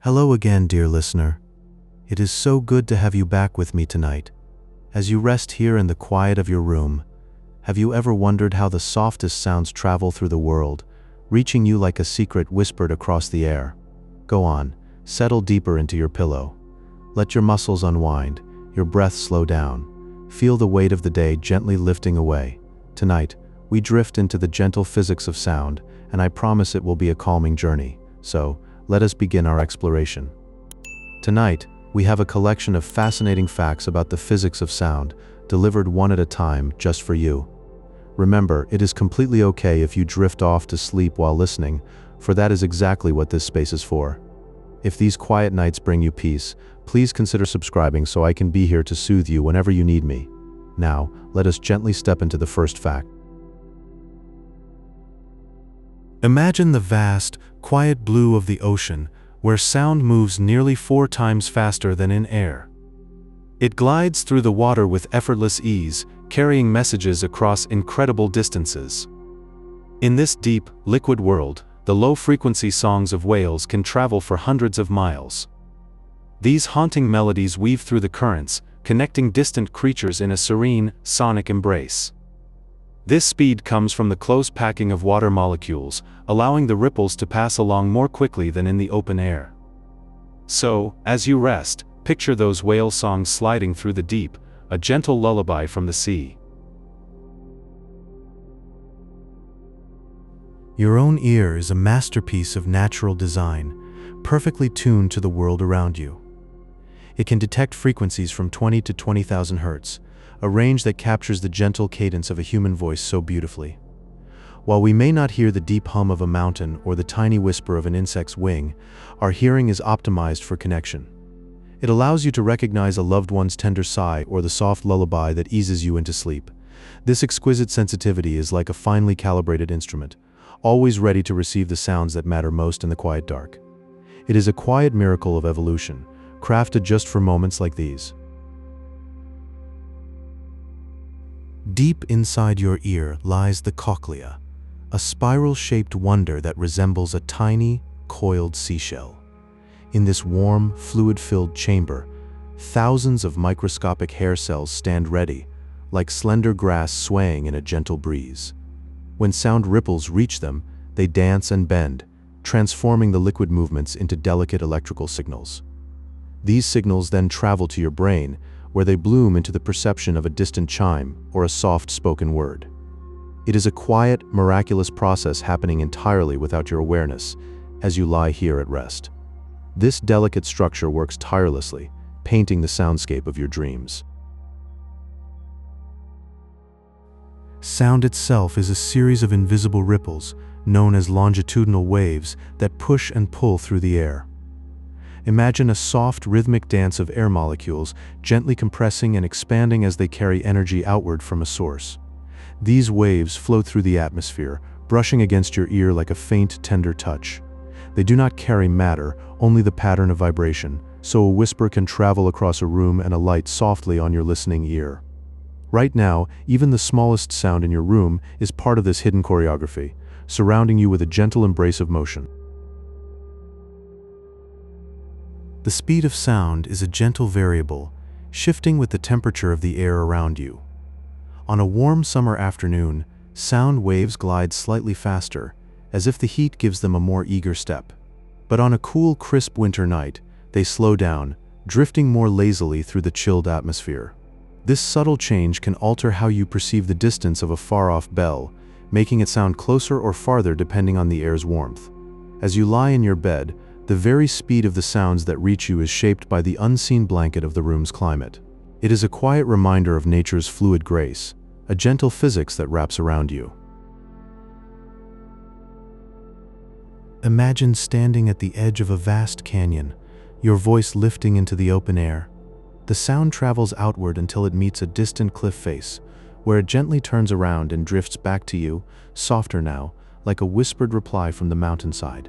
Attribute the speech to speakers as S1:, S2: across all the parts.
S1: Hello again, dear listener. It is so good to have you back with me tonight. As you rest here in the quiet of your room, have you ever wondered how the softest sounds travel through the world, reaching you like a secret whispered across the air? Go on, settle deeper into your pillow. Let your muscles unwind, your breath slow down. Feel the weight of the day gently lifting away. Tonight, we drift into the gentle physics of sound, and I promise it will be a calming journey. So, let us begin our exploration. Tonight, we have a collection of fascinating facts about the physics of sound, delivered one at a time just for you. Remember, it is completely okay if you drift off to sleep while listening, for that is exactly what this space is for. If these quiet nights bring you peace, please consider subscribing so I can be here to soothe you whenever you need me. Now, let us gently step into the first fact. Imagine the vast, quiet blue of the ocean, where sound moves nearly 4 times faster than in air. It glides through the water with effortless ease, carrying messages across incredible distances. In this deep, liquid world, the low-frequency songs of whales can travel for hundreds of miles. These haunting melodies weave through the currents, connecting distant creatures in a serene, sonic embrace. This speed comes from the close packing of water molecules, allowing the ripples to pass along more quickly than in the open air. So, as you rest, picture those whale songs sliding through the deep, a gentle lullaby from the sea. Your own ear is a masterpiece of natural design, perfectly tuned to the world around you. It can detect frequencies from 20 to 20,000 hertz, a range that captures the gentle cadence of a human voice so beautifully. While we may not hear the deep hum of a mountain or the tiny whisper of an insect's wing, our hearing is optimized for connection. It allows you to recognize a loved one's tender sigh or the soft lullaby that eases you into sleep. This exquisite sensitivity is like a finely calibrated instrument, always ready to receive the sounds that matter most in the quiet dark. It is a quiet miracle of evolution, crafted just for moments like these. Deep inside your ear lies the cochlea, a spiral-shaped wonder that resembles a tiny, coiled seashell. In this warm, fluid-filled chamber, thousands of microscopic hair cells stand ready, like slender grass swaying in a gentle breeze. When sound ripples reach them, they dance and bend, transforming the liquid movements into delicate electrical signals. These signals then travel to your brain, where they bloom into the perception of a distant chime or a soft spoken word. It is a quiet, miraculous process happening entirely without your awareness as you lie here at rest. This delicate structure works tirelessly, painting the soundscape of your dreams. Sound itself is a series of invisible ripples, known as longitudinal waves, that push and pull through the air. Imagine a soft, rhythmic dance of air molecules, gently compressing and expanding as they carry energy outward from a source. These waves float through the atmosphere, brushing against your ear like a faint, tender touch. They do not carry matter, only the pattern of vibration, so a whisper can travel across a room and alight softly on your listening ear. Right now, even the smallest sound in your room is part of this hidden choreography, surrounding you with a gentle embrace of motion. The speed of sound is a gentle variable, shifting with the temperature of the air around you. On a warm summer afternoon, sound waves glide slightly faster, as if the heat gives them a more eager step. But on a cool, crisp winter night, they slow down, drifting more lazily through the chilled atmosphere. This subtle change can alter how you perceive the distance of a far-off bell, making it sound closer or farther depending on the air's warmth. As you lie in your bed, the very speed of the sounds that reach you is shaped by the unseen blanket of the room's climate. It is a quiet reminder of nature's fluid grace, a gentle physics that wraps around you. Imagine standing at the edge of a vast canyon, your voice lifting into the open air. The sound travels outward until it meets a distant cliff face, where it gently turns around and drifts back to you, softer now, like a whispered reply from the mountainside.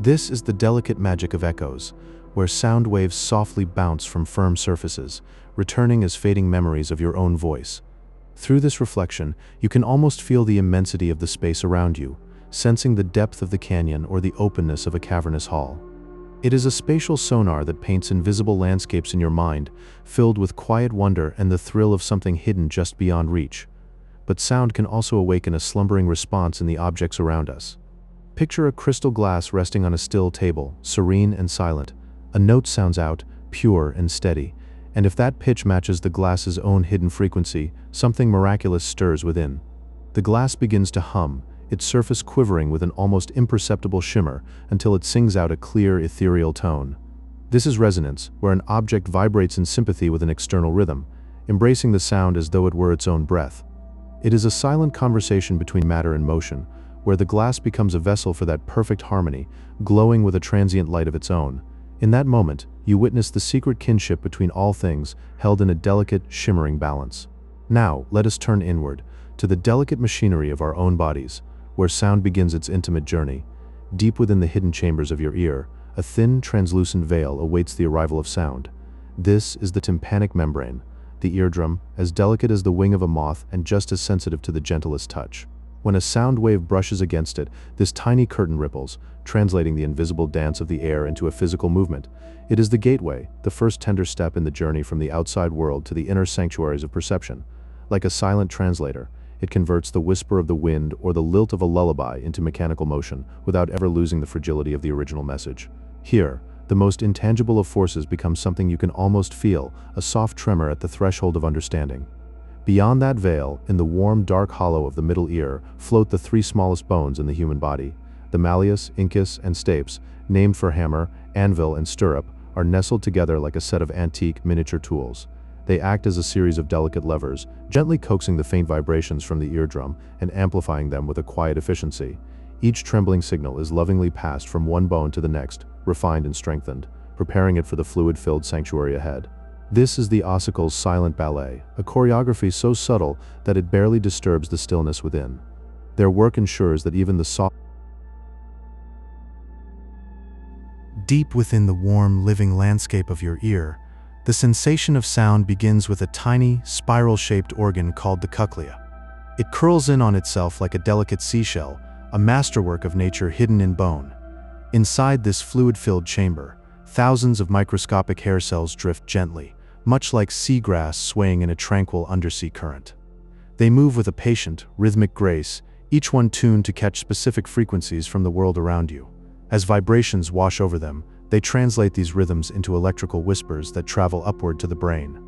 S1: This is the delicate magic of echoes, where sound waves softly bounce from firm surfaces, returning as fading memories of your own voice. Through this reflection, you can almost feel the immensity of the space around you, sensing the depth of the canyon or the openness of a cavernous hall. It is a spatial sonar that paints invisible landscapes in your mind, filled with quiet wonder and the thrill of something hidden just beyond reach. But sound can also awaken a slumbering response in the objects around us. Picture a crystal glass resting on a still table, serene and silent. A note sounds out, pure and steady, and if that pitch matches the glass's own hidden frequency, something miraculous stirs within. The glass begins to hum, its surface quivering with an almost imperceptible shimmer until it sings out a clear, ethereal tone. This is resonance, where an object vibrates in sympathy with an external rhythm, embracing the sound as though it were its own breath. It is a silent conversation between matter and motion, where the glass becomes a vessel for that perfect harmony, glowing with a transient light of its own. In that moment, you witness the secret kinship between all things, held in a delicate, shimmering balance. Now, let us turn inward, to the delicate machinery of our own bodies, where sound begins its intimate journey. Deep within the hidden chambers of your ear, a thin, translucent veil awaits the arrival of sound. This is the tympanic membrane, the eardrum, as delicate as the wing of a moth and just as sensitive to the gentlest touch. When a sound wave brushes against it, this tiny curtain ripples, translating the invisible dance of the air into a physical movement. It is the gateway, the first tender step in the journey from the outside world to the inner sanctuaries of perception. Like a silent translator, it converts the whisper of the wind or the lilt of a lullaby into mechanical motion without ever losing the fragility of the original message. Here, the most intangible of forces becomes something you can almost feel, a soft tremor at the threshold of understanding. Beyond that veil, in the warm, dark hollow of the middle ear, float the three smallest bones in the human body. The malleus, incus, and stapes, named for hammer, anvil, and stirrup, are nestled together like a set of antique, miniature tools. They act as a series of delicate levers, gently coaxing the faint vibrations from the eardrum and amplifying them with a quiet efficiency. Each trembling signal is lovingly passed from one bone to the next, refined and strengthened, preparing it for the fluid-filled sanctuary ahead. This is the ossicle's silent ballet, a choreography so subtle that it barely disturbs the stillness within. Their work ensures that even the soft... Deep within the warm, living landscape of your ear, the sensation of sound begins with a tiny, spiral-shaped organ called the cochlea. It curls in on itself like a delicate seashell, a masterwork of nature hidden in bone. Inside this fluid-filled chamber, thousands of microscopic hair cells drift gently, much like seagrass swaying in a tranquil undersea current. They move with a patient, rhythmic grace, each one tuned to catch specific frequencies from the world around you. As vibrations wash over them, they translate these rhythms into electrical whispers that travel upward to the brain.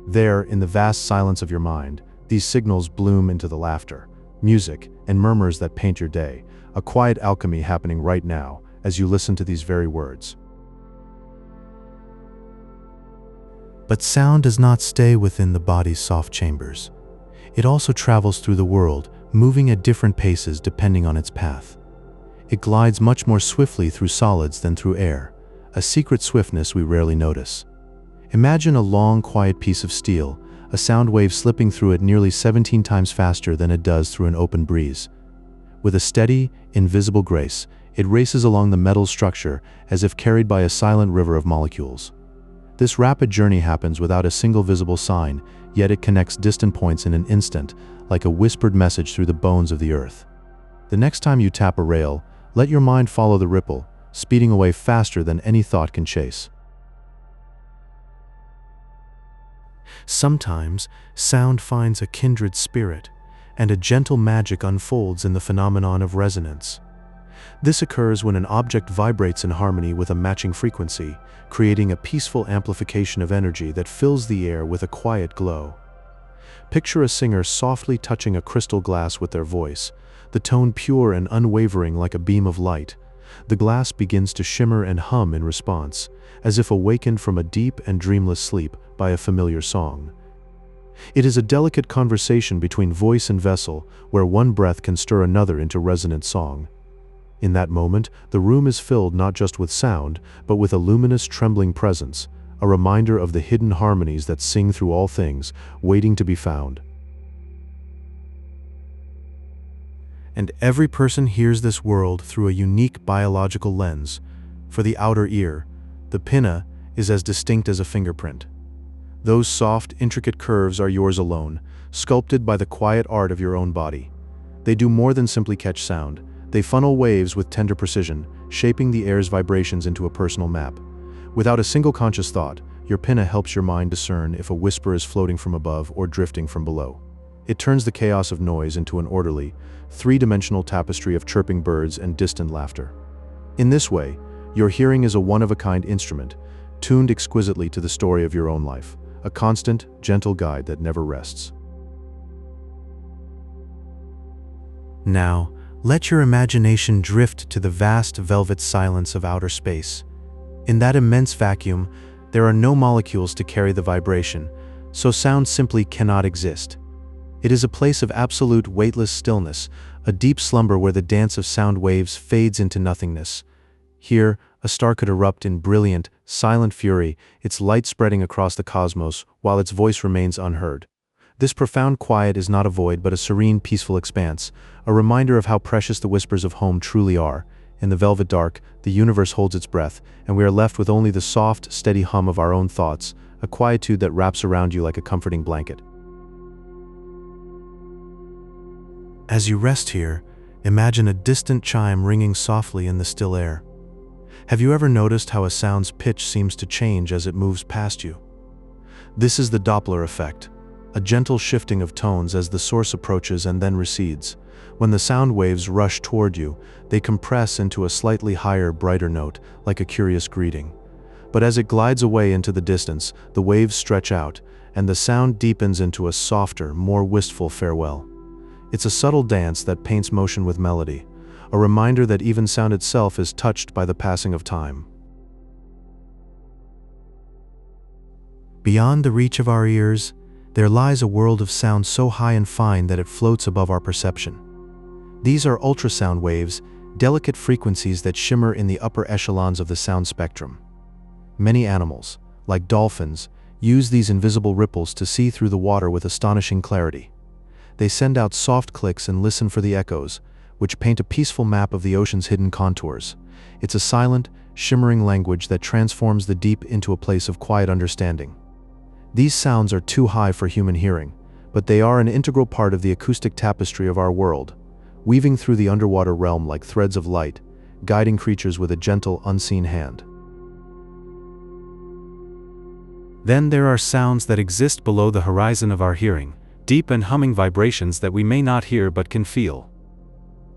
S1: There, in the vast silence of your mind, these signals bloom into the laughter, music, and murmurs that paint your day, a quiet alchemy happening right now as you listen to these very words. But sound does not stay within the body's soft chambers. It also travels through the world, moving at different paces depending on its path. It glides much more swiftly through solids than through air, a secret swiftness we rarely notice. Imagine a long, quiet piece of steel, a sound wave slipping through it nearly 17 times faster than it does through an open breeze. With a steady, invisible grace, it races along the metal structure as if carried by a silent river of molecules. This rapid journey happens without a single visible sign, yet it connects distant points in an instant, like a whispered message through the bones of the earth. The next time you tap a rail, let your mind follow the ripple, speeding away faster than any thought can chase. Sometimes, sound finds a kindred spirit, and a gentle magic unfolds in the phenomenon of resonance. This occurs when an object vibrates in harmony with a matching frequency, creating a peaceful amplification of energy that fills the air with a quiet glow. Picture a singer softly touching a crystal glass with their voice, the tone pure and unwavering like a beam of light. The glass begins to shimmer and hum in response, as if awakened from a deep and dreamless sleep by a familiar song. It is a delicate conversation between voice and vessel, where one breath can stir another into resonant song. In that moment, the room is filled not just with sound, but with a luminous, trembling presence, a reminder of the hidden harmonies that sing through all things, waiting to be found. And every person hears this world through a unique biological lens. For the outer ear, the pinna is as distinct as a fingerprint. Those soft, intricate curves are yours alone, sculpted by the quiet art of your own body. They do more than simply catch sound. They funnel waves with tender precision, shaping the air's vibrations into a personal map. Without a single conscious thought, your pinna helps your mind discern if a whisper is floating from above or drifting from below. It turns the chaos of noise into an orderly, three-dimensional tapestry of chirping birds and distant laughter. In this way, your hearing is a one-of-a-kind instrument, tuned exquisitely to the story of your own life, a constant, gentle guide that never rests. Now, let your imagination drift to the vast velvet silence of outer space. In that immense vacuum, there are no molecules to carry the vibration, so sound simply cannot exist. It is a place of absolute weightless stillness, a deep slumber where the dance of sound waves fades into nothingness. Here, a star could erupt in brilliant, silent fury, its light spreading across the cosmos while its voice remains unheard. This profound quiet is not a void but a serene, peaceful expanse, a reminder of how precious the whispers of home truly are. In the velvet dark, the universe holds its breath, and we are left with only the soft, steady hum of our own thoughts, a quietude that wraps around you like a comforting blanket. As you rest here, imagine a distant chime ringing softly in the still air. Have you ever noticed how a sound's pitch seems to change as it moves past you? This is the Doppler effect, a gentle shifting of tones as the source approaches and then recedes. When the sound waves rush toward you, they compress into a slightly higher, brighter note, like a curious greeting. But as it glides away into the distance, the waves stretch out, and the sound deepens into a softer, more wistful farewell. It's a subtle dance that paints motion with melody, a reminder that even sound itself is touched by the passing of time. Beyond the reach of our ears, there lies a world of sound so high and fine that it floats above our perception. These are ultrasound waves, delicate frequencies that shimmer in the upper echelons of the sound spectrum. Many animals, like dolphins, use these invisible ripples to see through the water with astonishing clarity. They send out soft clicks and listen for the echoes, which paint a peaceful map of the ocean's hidden contours. It's a silent, shimmering language that transforms the deep into a place of quiet understanding. These sounds are too high for human hearing, but they are an integral part of the acoustic tapestry of our world, weaving through the underwater realm like threads of light, guiding creatures with a gentle, unseen hand. Then there are sounds that exist below the horizon of our hearing, deep and humming vibrations that we may not hear but can feel.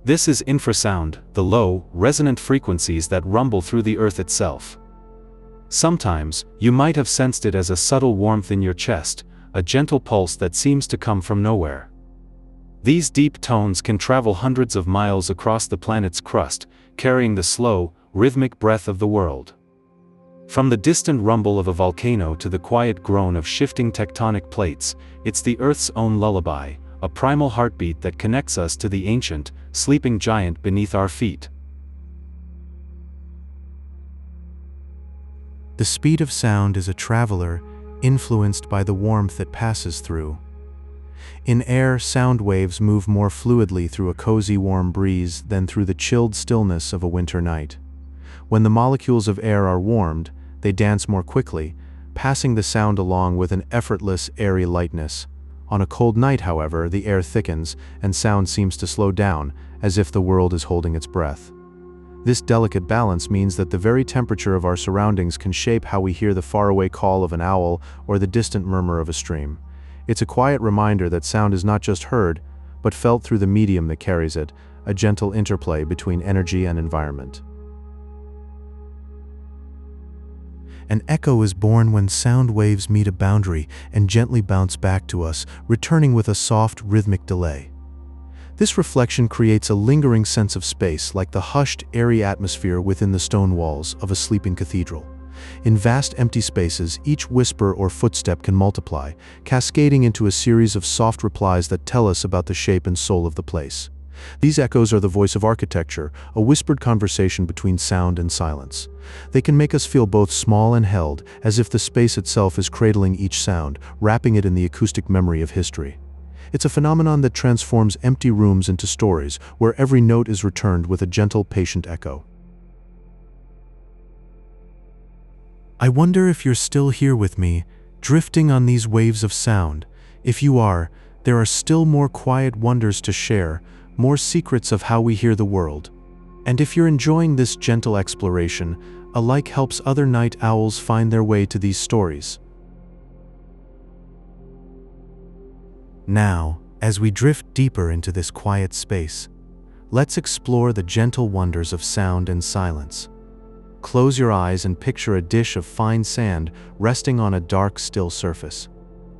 S1: This is infrasound, the low, resonant frequencies that rumble through the earth itself. Sometimes, you might have sensed it as a subtle warmth in your chest, a gentle pulse that seems to come from nowhere. These deep tones can travel hundreds of miles across the planet's crust, carrying the slow, rhythmic breath of the world. From the distant rumble of a volcano to the quiet groan of shifting tectonic plates, it's the Earth's own lullaby, a primal heartbeat that connects us to the ancient, sleeping giant beneath our feet. The speed of sound is a traveler, influenced by the warmth it passes through. In air, sound waves move more fluidly through a cozy warm breeze than through the chilled stillness of a winter night. When the molecules of air are warmed, they dance more quickly, passing the sound along with an effortless, airy lightness. On a cold night, however, the air thickens and sound seems to slow down, as if the world is holding its breath. This delicate balance means that the very temperature of our surroundings can shape how we hear the faraway call of an owl or the distant murmur of a stream. It's a quiet reminder that sound is not just heard, but felt through the medium that carries it, a gentle interplay between energy and environment. An echo is born when sound waves meet a boundary and gently bounce back to us, returning with a soft, rhythmic delay. This reflection creates a lingering sense of space, like the hushed, airy atmosphere within the stone walls of a sleeping cathedral. In vast empty spaces, each whisper or footstep can multiply, cascading into a series of soft replies that tell us about the shape and soul of the place. These echoes are the voice of architecture, a whispered conversation between sound and silence. They can make us feel both small and held, as if the space itself is cradling each sound, wrapping it in the acoustic memory of history. It's a phenomenon that transforms empty rooms into stories, where every note is returned with a gentle, patient echo. I wonder if you're still here with me, drifting on these waves of sound. If you are, there are still more quiet wonders to share, more secrets of how we hear the world. And if you're enjoying this gentle exploration, a like helps other night owls find their way to these stories. Now, as we drift deeper into this quiet space, let's explore the gentle wonders of sound and silence. Close your eyes and picture a dish of fine sand resting on a dark, still surface.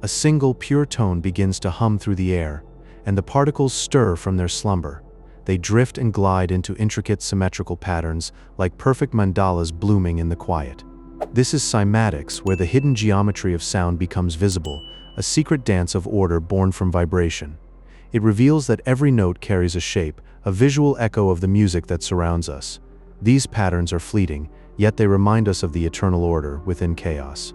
S1: A single pure tone begins to hum through the air, and the particles stir from their slumber. They drift and glide into intricate symmetrical patterns, like perfect mandalas blooming in the quiet. This is cymatics, where the hidden geometry of sound becomes visible, a secret dance of order born from vibration. It reveals that every note carries a shape, a visual echo of the music that surrounds us. These patterns are fleeting, yet they remind us of the eternal order within chaos.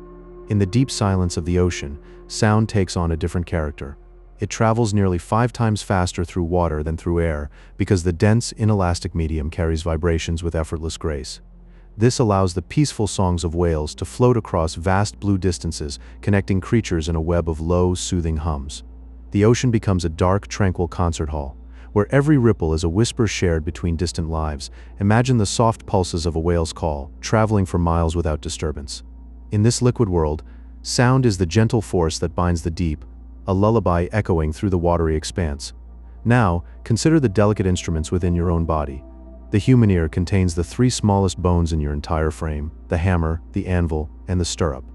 S1: In the deep silence of the ocean, sound takes on a different character. It travels nearly 5 times faster through water than through air because the dense, inelastic medium carries vibrations with effortless grace. This allows the peaceful songs of whales to float across vast blue distances, connecting creatures in a web of low, soothing hums. The ocean becomes a dark, tranquil concert hall, where every ripple is a whisper shared between distant lives. Imagine the soft pulses of a whale's call, traveling for miles without disturbance. In this liquid world, sound is the gentle force that binds the deep, a lullaby echoing through the watery expanse. Now, consider the delicate instruments within your own body. The human ear contains the 3 smallest bones in your entire frame: the hammer, the anvil, and the stirrup.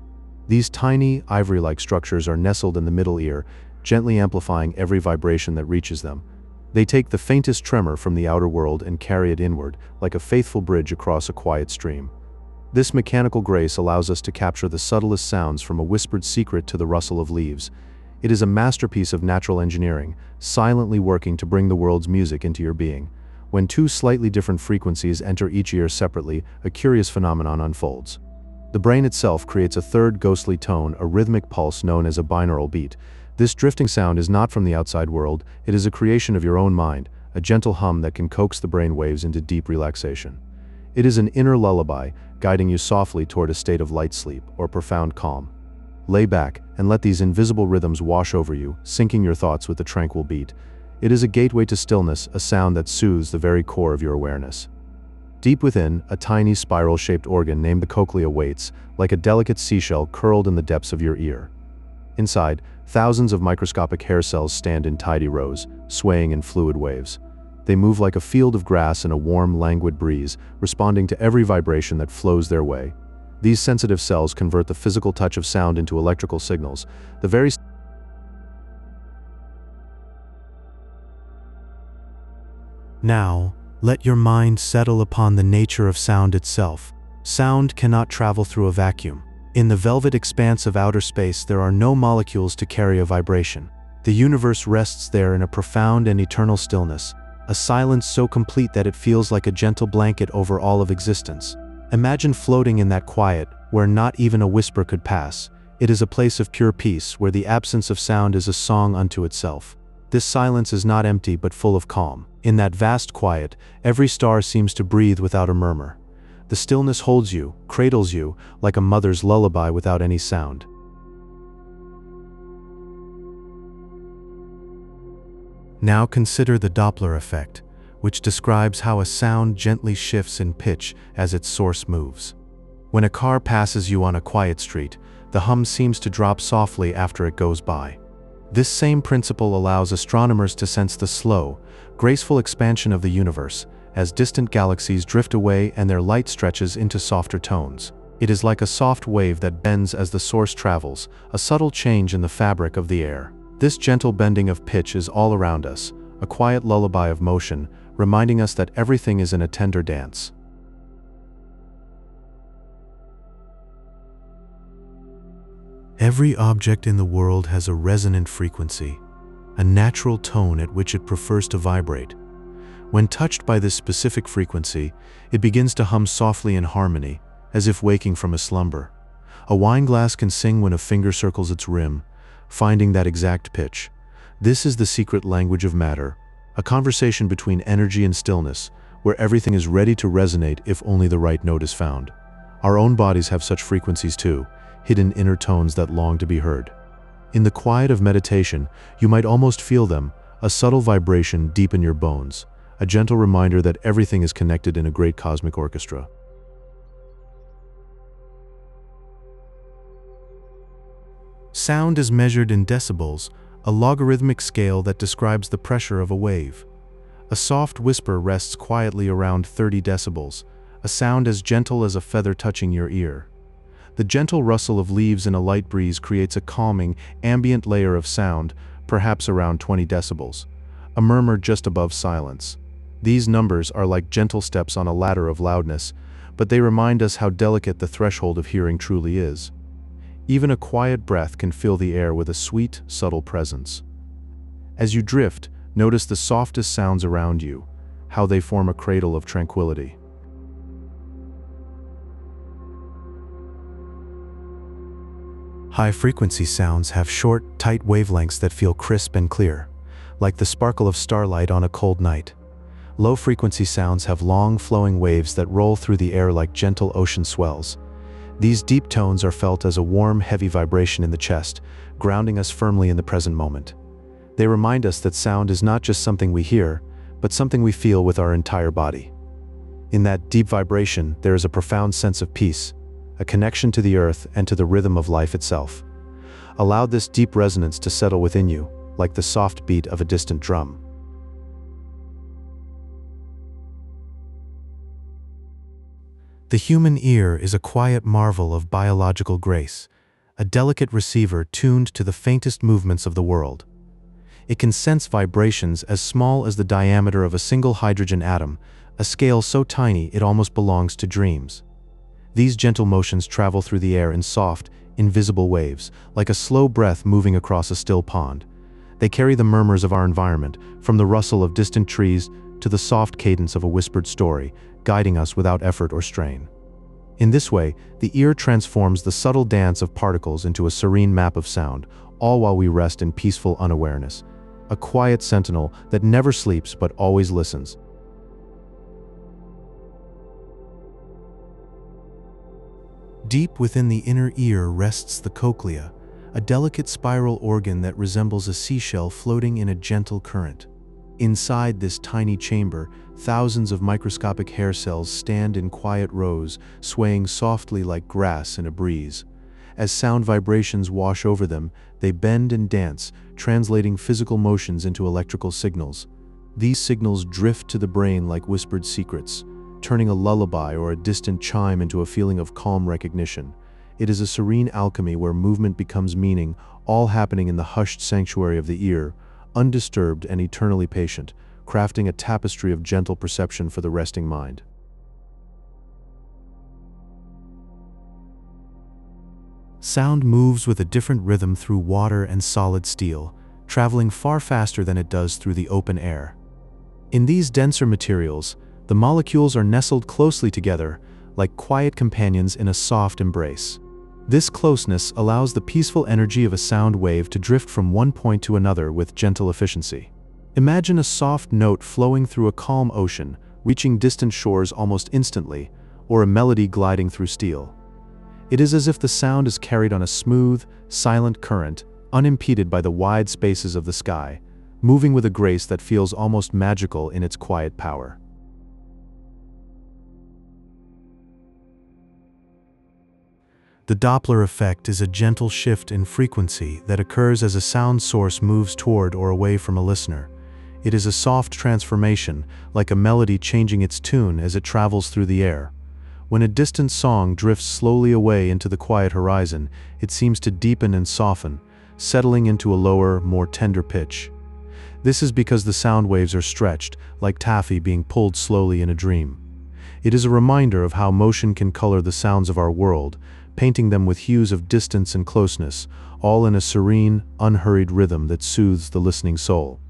S1: These tiny, ivory-like structures are nestled in the middle ear, gently amplifying every vibration that reaches them. They take the faintest tremor from the outer world and carry it inward, like a faithful bridge across a quiet stream. This mechanical grace allows us to capture the subtlest sounds, from a whispered secret to the rustle of leaves. It is a masterpiece of natural engineering, silently working to bring the world's music into your being. When 2 slightly different frequencies enter each ear separately, a curious phenomenon unfolds. The brain itself creates a third ghostly tone, a rhythmic pulse known as a binaural beat. This drifting sound is not from the outside world, it is a creation of your own mind, a gentle hum that can coax the brain waves into deep relaxation. It is an inner lullaby, guiding you softly toward a state of light sleep or profound calm. Lay back and let these invisible rhythms wash over you, syncing your thoughts with the tranquil beat. It is a gateway to stillness, a sound that soothes the very core of your awareness. Deep within, a tiny spiral-shaped organ named the cochlea waits, like a delicate seashell curled in the depths of your ear. Inside, thousands of microscopic hair cells stand in tidy rows, swaying in fluid waves. They move like a field of grass in a warm, languid breeze, responding to every vibration that flows their way. These sensitive cells convert the physical touch of sound into electrical signals. Now, let your mind settle upon the nature of sound itself. Sound cannot travel through a vacuum. In the velvet expanse of outer space, there are no molecules to carry a vibration. The universe rests there in a profound and eternal stillness, a silence so complete that it feels like a gentle blanket over all of existence. Imagine floating in that quiet, where not even a whisper could pass. It is a place of pure peace, where the absence of sound is a song unto itself. This silence is not empty but full of calm. In that vast quiet, every star seems to breathe without a murmur. The stillness holds you, cradles you, like a mother's lullaby without any sound. Now consider the Doppler effect, which describes how a sound gently shifts in pitch as its source moves. When a car passes you on a quiet street, the hum seems to drop softly after it goes by. This same principle allows astronomers to sense the slow, graceful expansion of the universe, as distant galaxies drift away and their light stretches into softer tones. It is like a soft wave that bends as the source travels, a subtle change in the fabric of the air. This gentle bending of pitch is all around us, a quiet lullaby of motion, reminding us that everything is in a tender dance. Every object in the world has a resonant frequency, a natural tone at which it prefers to vibrate. When touched by this specific frequency, it begins to hum softly in harmony, as if waking from a slumber. A wine glass can sing when a finger circles its rim, finding that exact pitch. This is the secret language of matter, a conversation between energy and stillness, where everything is ready to resonate if only the right note is found. Our own bodies have such frequencies too, hidden inner tones that long to be heard. In the quiet of meditation, you might almost feel them, a subtle vibration deep in your bones, a gentle reminder that everything is connected in a great cosmic orchestra. Sound is measured in decibels, a logarithmic scale that describes the pressure of a wave. A soft whisper rests quietly around 30 decibels, a sound as gentle as a feather touching your ear. The gentle rustle of leaves in a light breeze creates a calming, ambient layer of sound, perhaps around 20 decibels, a murmur just above silence. These numbers are like gentle steps on a ladder of loudness, but they remind us how delicate the threshold of hearing truly is. Even a quiet breath can fill the air with a sweet, subtle presence. As you drift, notice the softest sounds around you, how they form a cradle of tranquility. High-frequency sounds have short, tight wavelengths that feel crisp and clear, like the sparkle of starlight on a cold night. Low-frequency sounds have long, flowing waves that roll through the air like gentle ocean swells. These deep tones are felt as a warm, heavy vibration in the chest, grounding us firmly in the present moment. They remind us that sound is not just something we hear, but something we feel with our entire body. In that deep vibration, there is a profound sense of peace, a connection to the earth and to the rhythm of life itself. Allow this deep resonance to settle within you, like the soft beat of a distant drum. The human ear is a quiet marvel of biological grace, a delicate receiver tuned to the faintest movements of the world. It can sense vibrations as small as the diameter of a single hydrogen atom, a scale so tiny it almost belongs to dreams. These gentle motions travel through the air in soft, invisible waves, like a slow breath moving across a still pond. They carry the murmurs of our environment, from the rustle of distant trees to the soft cadence of a whispered story, guiding us without effort or strain. In this way, the ear transforms the subtle dance of particles into a serene map of sound, all while we rest in peaceful unawareness. A quiet sentinel that never sleeps but always listens. Deep within the inner ear rests the cochlea, a delicate spiral organ that resembles a seashell floating in a gentle current. Inside this tiny chamber, thousands of microscopic hair cells stand in quiet rows, swaying softly like grass in a breeze. As sound vibrations wash over them, they bend and dance, translating physical motions into electrical signals. These signals drift to the brain like whispered secrets, turning a lullaby or a distant chime into a feeling of calm recognition. It is a serene alchemy where movement becomes meaning, all happening in the hushed sanctuary of the ear, undisturbed and eternally patient, crafting a tapestry of gentle perception for the resting mind. Sound moves with a different rhythm through water and solid steel, traveling far faster than it does through the open air. In these denser materials, the molecules are nestled closely together, like quiet companions in a soft embrace. This closeness allows the peaceful energy of a sound wave to drift from one point to another with gentle efficiency. Imagine a soft note flowing through a calm ocean, reaching distant shores almost instantly, or a melody gliding through steel. It is as if the sound is carried on a smooth, silent current, unimpeded by the wide spaces of the sky, moving with a grace that feels almost magical in its quiet power. The Doppler effect is a gentle shift in frequency that occurs as a sound source moves toward or away from a listener. It is a soft transformation, like a melody changing its tune as it travels through the air. When a distant song drifts slowly away into the quiet horizon, it seems to deepen and soften, settling into a lower, more tender pitch. This is because the sound waves are stretched, like taffy being pulled slowly in a dream. It is a reminder of how motion can color the sounds of our world, painting them with hues of distance and closeness, all in a serene, unhurried rhythm that soothes the listening soul.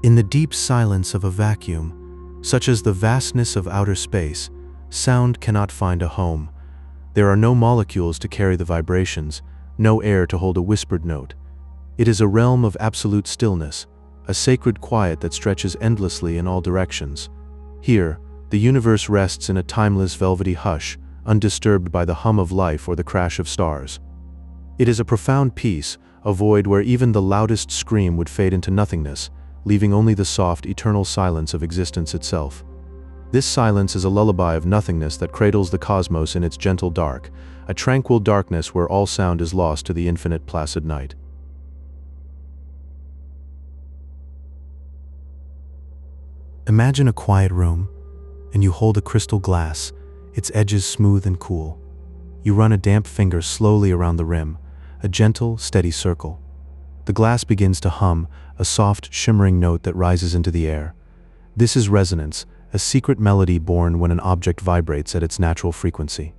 S1: In the deep silence of a vacuum, such as the vastness of outer space, sound cannot find a home. There are no molecules to carry the vibrations, no air to hold a whispered note. It is a realm of absolute stillness, a sacred quiet that stretches endlessly in all directions. Here, the universe rests in a timeless velvety hush, undisturbed by the hum of life or the crash of stars. It is a profound peace, a void where even the loudest scream would fade into nothingness, leaving only the soft, eternal silence of existence itself. This silence is a lullaby of nothingness that cradles the cosmos in its gentle dark, a tranquil darkness where all sound is lost to the infinite placid night. Imagine a quiet room, and you hold a crystal glass, its edges smooth and cool. You run a damp finger slowly around the rim, a gentle, steady circle. The glass begins to hum, a soft, shimmering note that rises into the air. This is resonance, a secret melody born when an object vibrates at its natural frequency.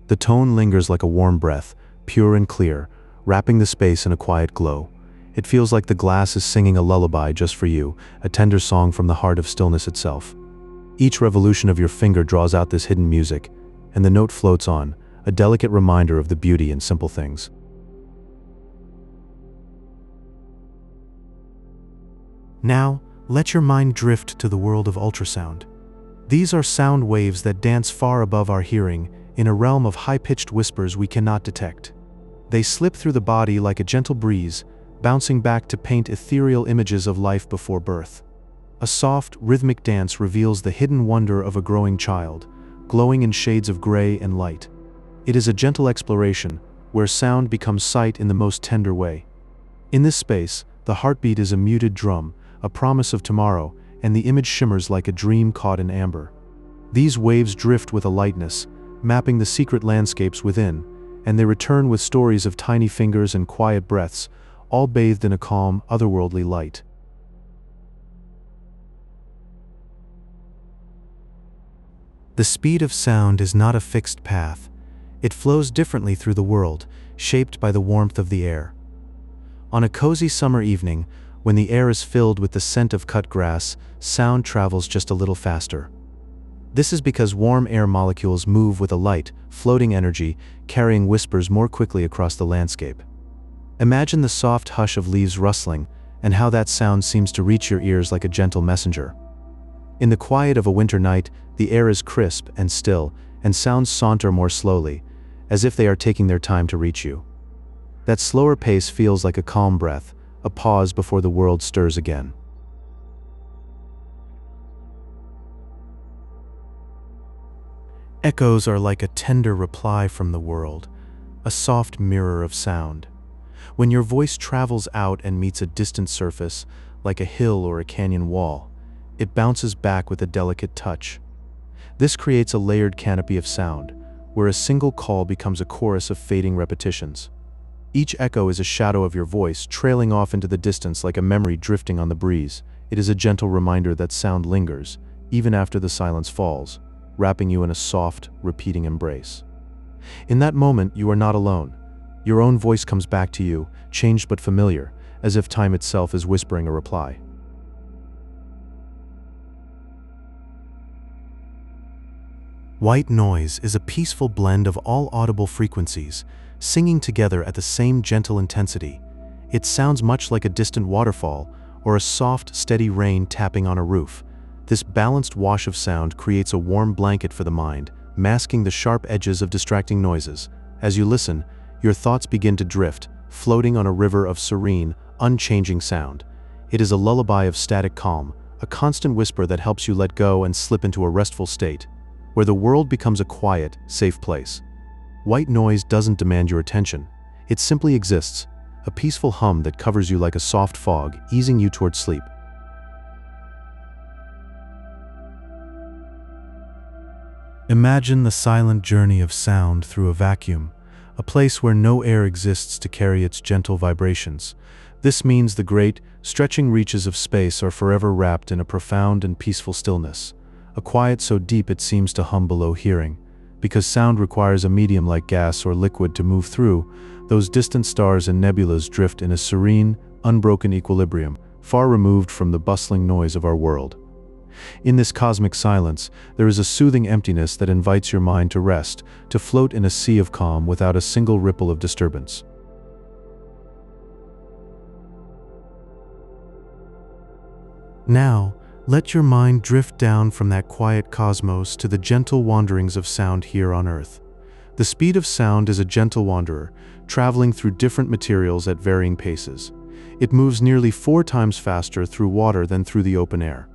S1: The tone lingers like a warm breath, pure and clear, wrapping the space in a quiet glow. It feels like the glass is singing a lullaby just for you, a tender song from the heart of stillness itself. Each revolution of your finger draws out this hidden music, and the note floats on, a delicate reminder of the beauty in simple things. Now, let your mind drift to the world of ultrasound. These are sound waves that dance far above our hearing, in a realm of high-pitched whispers we cannot detect. They slip through the body like a gentle breeze, bouncing back to paint ethereal images of life before birth. A soft, rhythmic dance reveals the hidden wonder of a growing child, glowing in shades of gray and light. It is a gentle exploration, where sound becomes sight in the most tender way. In this space, the heartbeat is a muted drum, a promise of tomorrow, and the image shimmers like a dream caught in amber. These waves drift with a lightness, mapping the secret landscapes within, and they return with stories of tiny fingers and quiet breaths, all bathed in a calm, otherworldly light. The speed of sound is not a fixed path. It flows differently through the world, shaped by the warmth of the air. On a cozy summer evening, when the air is filled with the scent of cut grass, sound travels just a little faster. This is because warm air molecules move with a light, floating energy, carrying whispers more quickly across the landscape. Imagine the soft hush of leaves rustling, and how that sound seems to reach your ears like a gentle messenger. In the quiet of a winter night, the air is crisp and still, and sounds saunter more slowly, as if they are taking their time to reach you. That slower pace feels like a calm breath, a pause before the world stirs again. Echoes are like a tender reply from the world, a soft mirror of sound. When your voice travels out and meets a distant surface, like a hill or a canyon wall, it bounces back with a delicate touch. This creates a layered canopy of sound, where a single call becomes a chorus of fading repetitions. Each echo is a shadow of your voice, trailing off into the distance like a memory drifting on the breeze. It is a gentle reminder that sound lingers, even after the silence falls, wrapping you in a soft, repeating embrace. In that moment, you are not alone. Your own voice comes back to you, changed but familiar, as if time itself is whispering a reply. White noise is a peaceful blend of all audible frequencies, singing together at the same gentle intensity. It sounds much like a distant waterfall or a soft, steady rain tapping on a roof. This balanced wash of sound creates a warm blanket for the mind, masking the sharp edges of distracting noises. As you listen, your thoughts begin to drift, floating on a river of serene, unchanging sound. It is a lullaby of static calm, a constant whisper that helps you let go and slip into a restful state, where the world becomes a quiet, safe place. White noise doesn't demand your attention. It simply exists, a peaceful hum that covers you like a soft fog, easing you towards sleep. Imagine the silent journey of sound through a vacuum, a place where no air exists to carry its gentle vibrations. This means the great, stretching reaches of space are forever wrapped in a profound and peaceful stillness, a quiet so deep it seems to hum below hearing. Because sound requires a medium like gas or liquid to move through, those distant stars and nebulas drift in a serene, unbroken equilibrium, far removed from the bustling noise of our world. In this cosmic silence, there is a soothing emptiness that invites your mind to rest, to float in a sea of calm without a single ripple of disturbance. Now, let your mind drift down from that quiet cosmos to the gentle wanderings of sound here on Earth. The speed of sound is a gentle wanderer, traveling through different materials at varying paces. It moves nearly 4 times faster through water than through the open air.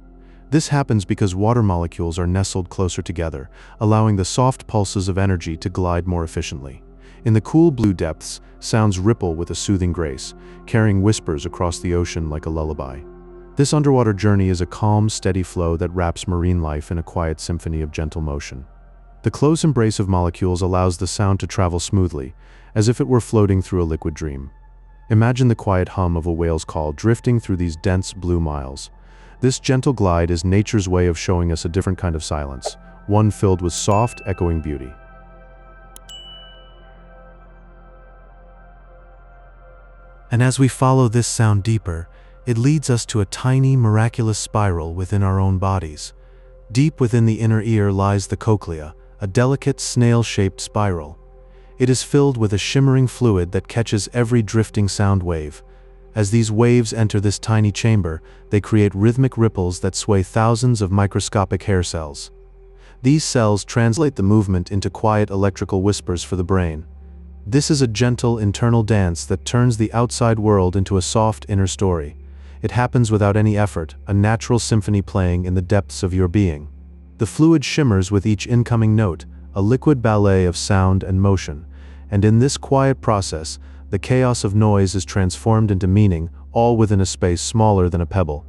S1: This happens because water molecules are nestled closer together, allowing the soft pulses of energy to glide more efficiently. In the cool blue depths, sounds ripple with a soothing grace, carrying whispers across the ocean like a lullaby. This underwater journey is a calm, steady flow that wraps marine life in a quiet symphony of gentle motion. The close embrace of molecules allows the sound to travel smoothly, as if it were floating through a liquid dream. Imagine the quiet hum of a whale's call drifting through these dense blue miles. This gentle glide is nature's way of showing us a different kind of silence, one filled with soft, echoing beauty. And as we follow this sound deeper, it leads us to a tiny, miraculous spiral within our own bodies. Deep within the inner ear lies the cochlea, a delicate, snail-shaped spiral. It is filled with a shimmering fluid that catches every drifting sound wave. As these waves enter this tiny chamber, they create rhythmic ripples that sway thousands of microscopic hair cells. These cells translate the movement into quiet electrical whispers for the brain. This is a gentle internal dance that turns the outside world into a soft inner story. It happens without any effort, a natural symphony playing in the depths of your being. The fluid shimmers with each incoming note, a liquid ballet of sound and motion. And in this quiet process, the chaos of noise is transformed into meaning, all within a space smaller than a pebble.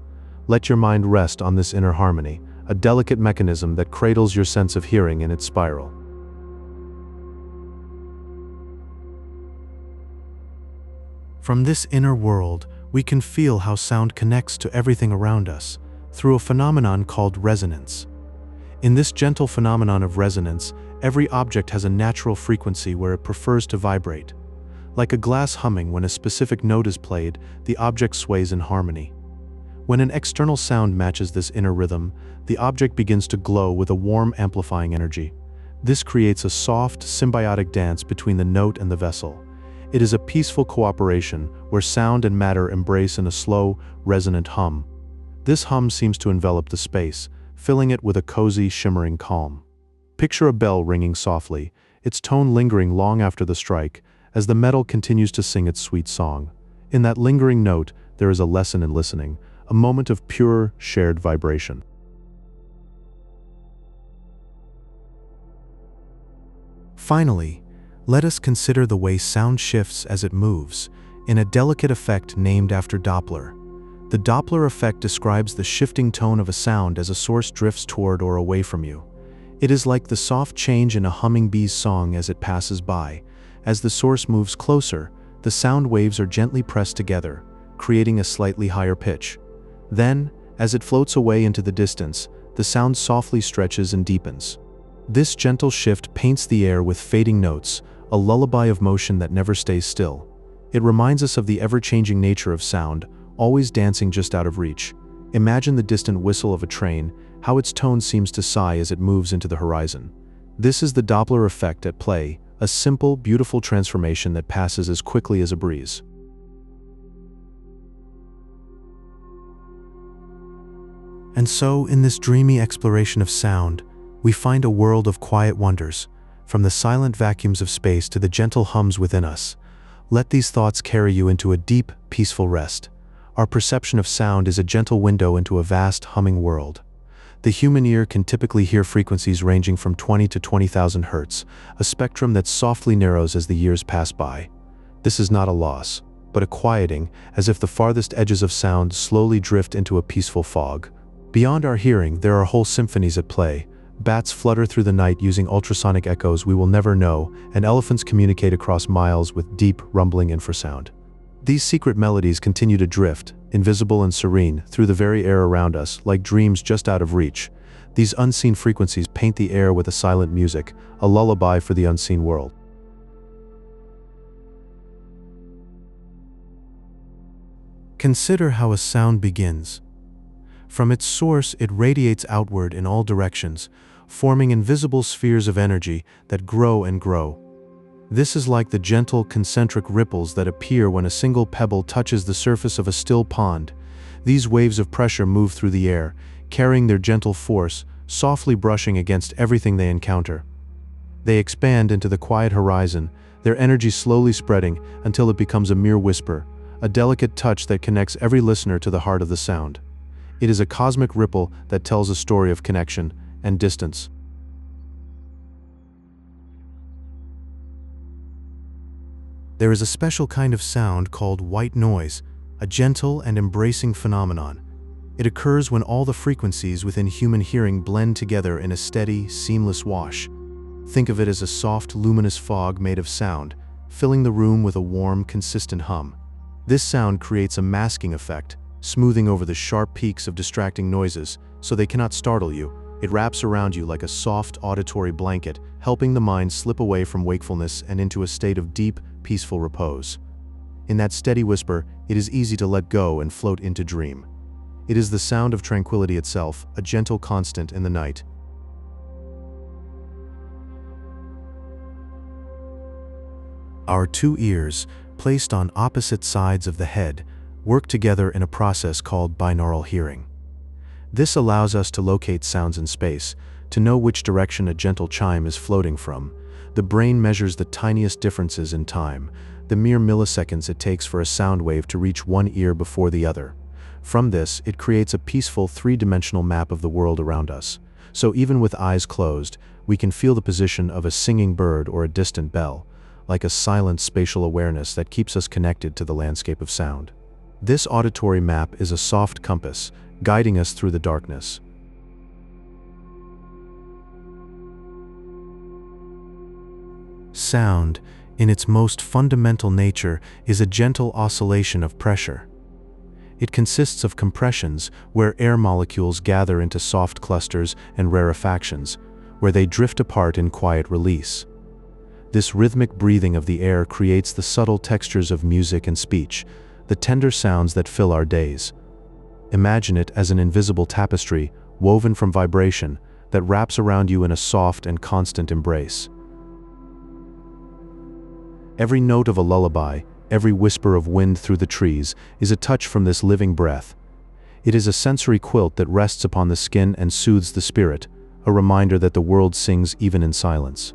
S1: Let your mind rest on this inner harmony, a delicate mechanism that cradles your sense of hearing in its spiral. From this inner world, we can feel how sound connects to everything around us, through a phenomenon called resonance. In this gentle phenomenon of resonance, every object has a natural frequency where it prefers to vibrate. Like a glass humming, when a specific note is played, the object sways in harmony. When an external sound matches this inner rhythm, the object begins to glow with a warm, amplifying energy. This creates a soft, symbiotic dance between the note and the vessel. It is a peaceful cooperation where sound and matter embrace in a slow, resonant hum. This hum seems to envelop the space, filling it with a cozy, shimmering calm. Picture a bell ringing softly, its tone lingering long after the strike, as the metal continues to sing its sweet song. In that lingering note, there is a lesson in listening, a moment of pure, shared vibration. Finally, let us consider the way sound shifts as it moves, in a delicate effect named after Doppler. The Doppler effect describes the shifting tone of a sound as a source drifts toward or away from you. It is like the soft change in a humming bee's song as it passes by. As the source moves closer, the sound waves are gently pressed together, creating a slightly higher pitch. Then, as it floats away into the distance, the sound softly stretches and deepens. This gentle shift paints the air with fading notes, a lullaby of motion that never stays still. It reminds us of the ever-changing nature of sound, always dancing just out of reach. Imagine the distant whistle of a train, how its tone seems to sigh as it moves into the horizon. This is the Doppler effect at play, a simple, beautiful transformation that passes as quickly as a breeze. And so, in this dreamy exploration of sound, we find a world of quiet wonders, from the silent vacuums of space to the gentle hums within us. Let these thoughts carry you into a deep, peaceful rest. Our perception of sound is a gentle window into a vast, humming world. The human ear can typically hear frequencies ranging from 20 to 20,000 Hz, a spectrum that softly narrows as the years pass by. This is not a loss, but a quieting, as if the farthest edges of sound slowly drift into a peaceful fog. Beyond our hearing, there are whole symphonies at play. Bats flutter through the night using ultrasonic echoes we will never know, and elephants communicate across miles with deep, rumbling infrasound. These secret melodies continue to drift, invisible and serene, through the very air around us, like dreams just out of reach. These unseen frequencies paint the air with a silent music, a lullaby for the unseen world. Consider how a sound begins. From its source, it radiates outward in all directions, forming invisible spheres of energy that grow and grow. This is like the gentle, concentric ripples that appear when a single pebble touches the surface of a still pond. These waves of pressure move through the air, carrying their gentle force, softly brushing against everything they encounter. They expand into the quiet horizon, their energy slowly spreading until it becomes a mere whisper, a delicate touch that connects every listener to the heart of the sound. It is a cosmic ripple that tells a story of connection and distance. There is a special kind of sound called white noise, a gentle and embracing phenomenon. It occurs when all the frequencies within human hearing blend together in a steady, seamless wash. Think of it as a soft, luminous fog made of sound, filling the room with a warm, consistent hum. This sound creates a masking effect, smoothing over the sharp peaks of distracting noises so they cannot startle you. It wraps around you like a soft, auditory blanket, helping the mind slip away from wakefulness and into a state of deep, peaceful repose. In that steady whisper, it is easy to let go and float into dream. It is the sound of tranquility itself, a gentle constant in the night. Our two ears, placed on opposite sides of the head, work together in a process called binaural hearing. This allows us to locate sounds in space, to know which direction a gentle chime is floating from. The brain measures the tiniest differences in time, the mere milliseconds it takes for a sound wave to reach one ear before the other. From this, it creates a peaceful three-dimensional map of the world around us. So even with eyes closed, we can feel the position of a singing bird or a distant bell, like a silent spatial awareness that keeps us connected to the landscape of sound. This auditory map is a soft compass, guiding us through the darkness. Sound, in its most fundamental nature, is a gentle oscillation of pressure. It consists of compressions, where air molecules gather into soft clusters, and rarefactions, where they drift apart in quiet release. This rhythmic breathing of the air creates the subtle textures of music and speech, the tender sounds that fill our days. Imagine it as an invisible tapestry, woven from vibration, that wraps around you in a soft and constant embrace. Every note of a lullaby, every whisper of wind through the trees, is a touch from this living breath. It is a sensory quilt that rests upon the skin and soothes the spirit, a reminder that the world sings even in silence.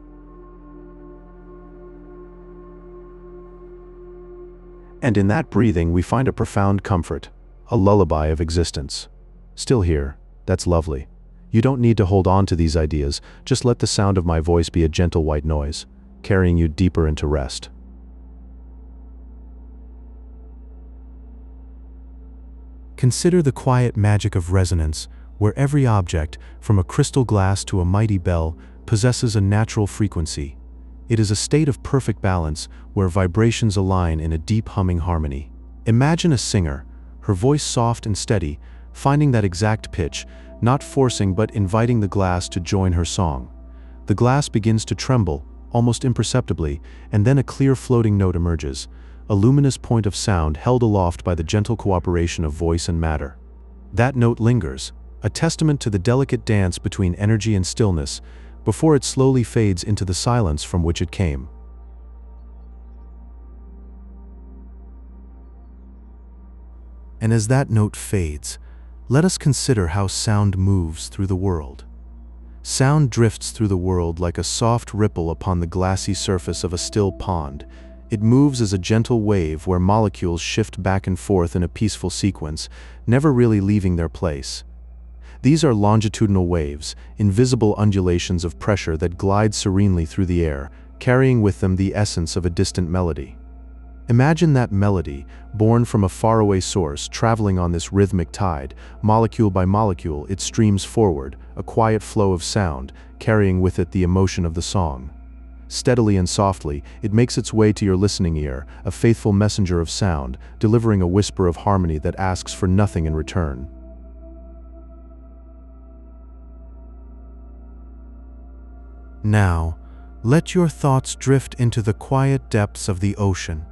S1: And in that breathing we find a profound comfort, a lullaby of existence. Still here, that's lovely. You don't need to hold on to these ideas, just let the sound of my voice be a gentle white noise, carrying you deeper into rest. Consider the quiet magic of resonance, where every object, from a crystal glass to a mighty bell, possesses a natural frequency. It is a state of perfect balance, where vibrations align in a deep humming harmony. Imagine a singer, her voice soft and steady, finding that exact pitch, not forcing but inviting the glass to join her song. The glass begins to tremble, almost imperceptibly, and then a clear floating note emerges, a luminous point of sound held aloft by the gentle cooperation of voice and matter. That note lingers, a testament to the delicate dance between energy and stillness, before it slowly fades into the silence from which it came. And as that note fades, let us consider how sound moves through the world. Sound drifts through the world like a soft ripple upon the glassy surface of a still pond. It moves as a gentle wave where molecules shift back and forth in a peaceful sequence, never really leaving their place. These are longitudinal waves, invisible undulations of pressure that glide serenely through the air, carrying with them the essence of a distant melody. Imagine that melody, born from a faraway source, traveling on this rhythmic tide. Molecule by molecule, it streams forward, a quiet flow of sound, carrying with it the emotion of the song. Steadily and softly, it makes its way to your listening ear, a faithful messenger of sound, delivering a whisper of harmony that asks for nothing in return. Now, let your thoughts drift into the quiet depths of the ocean.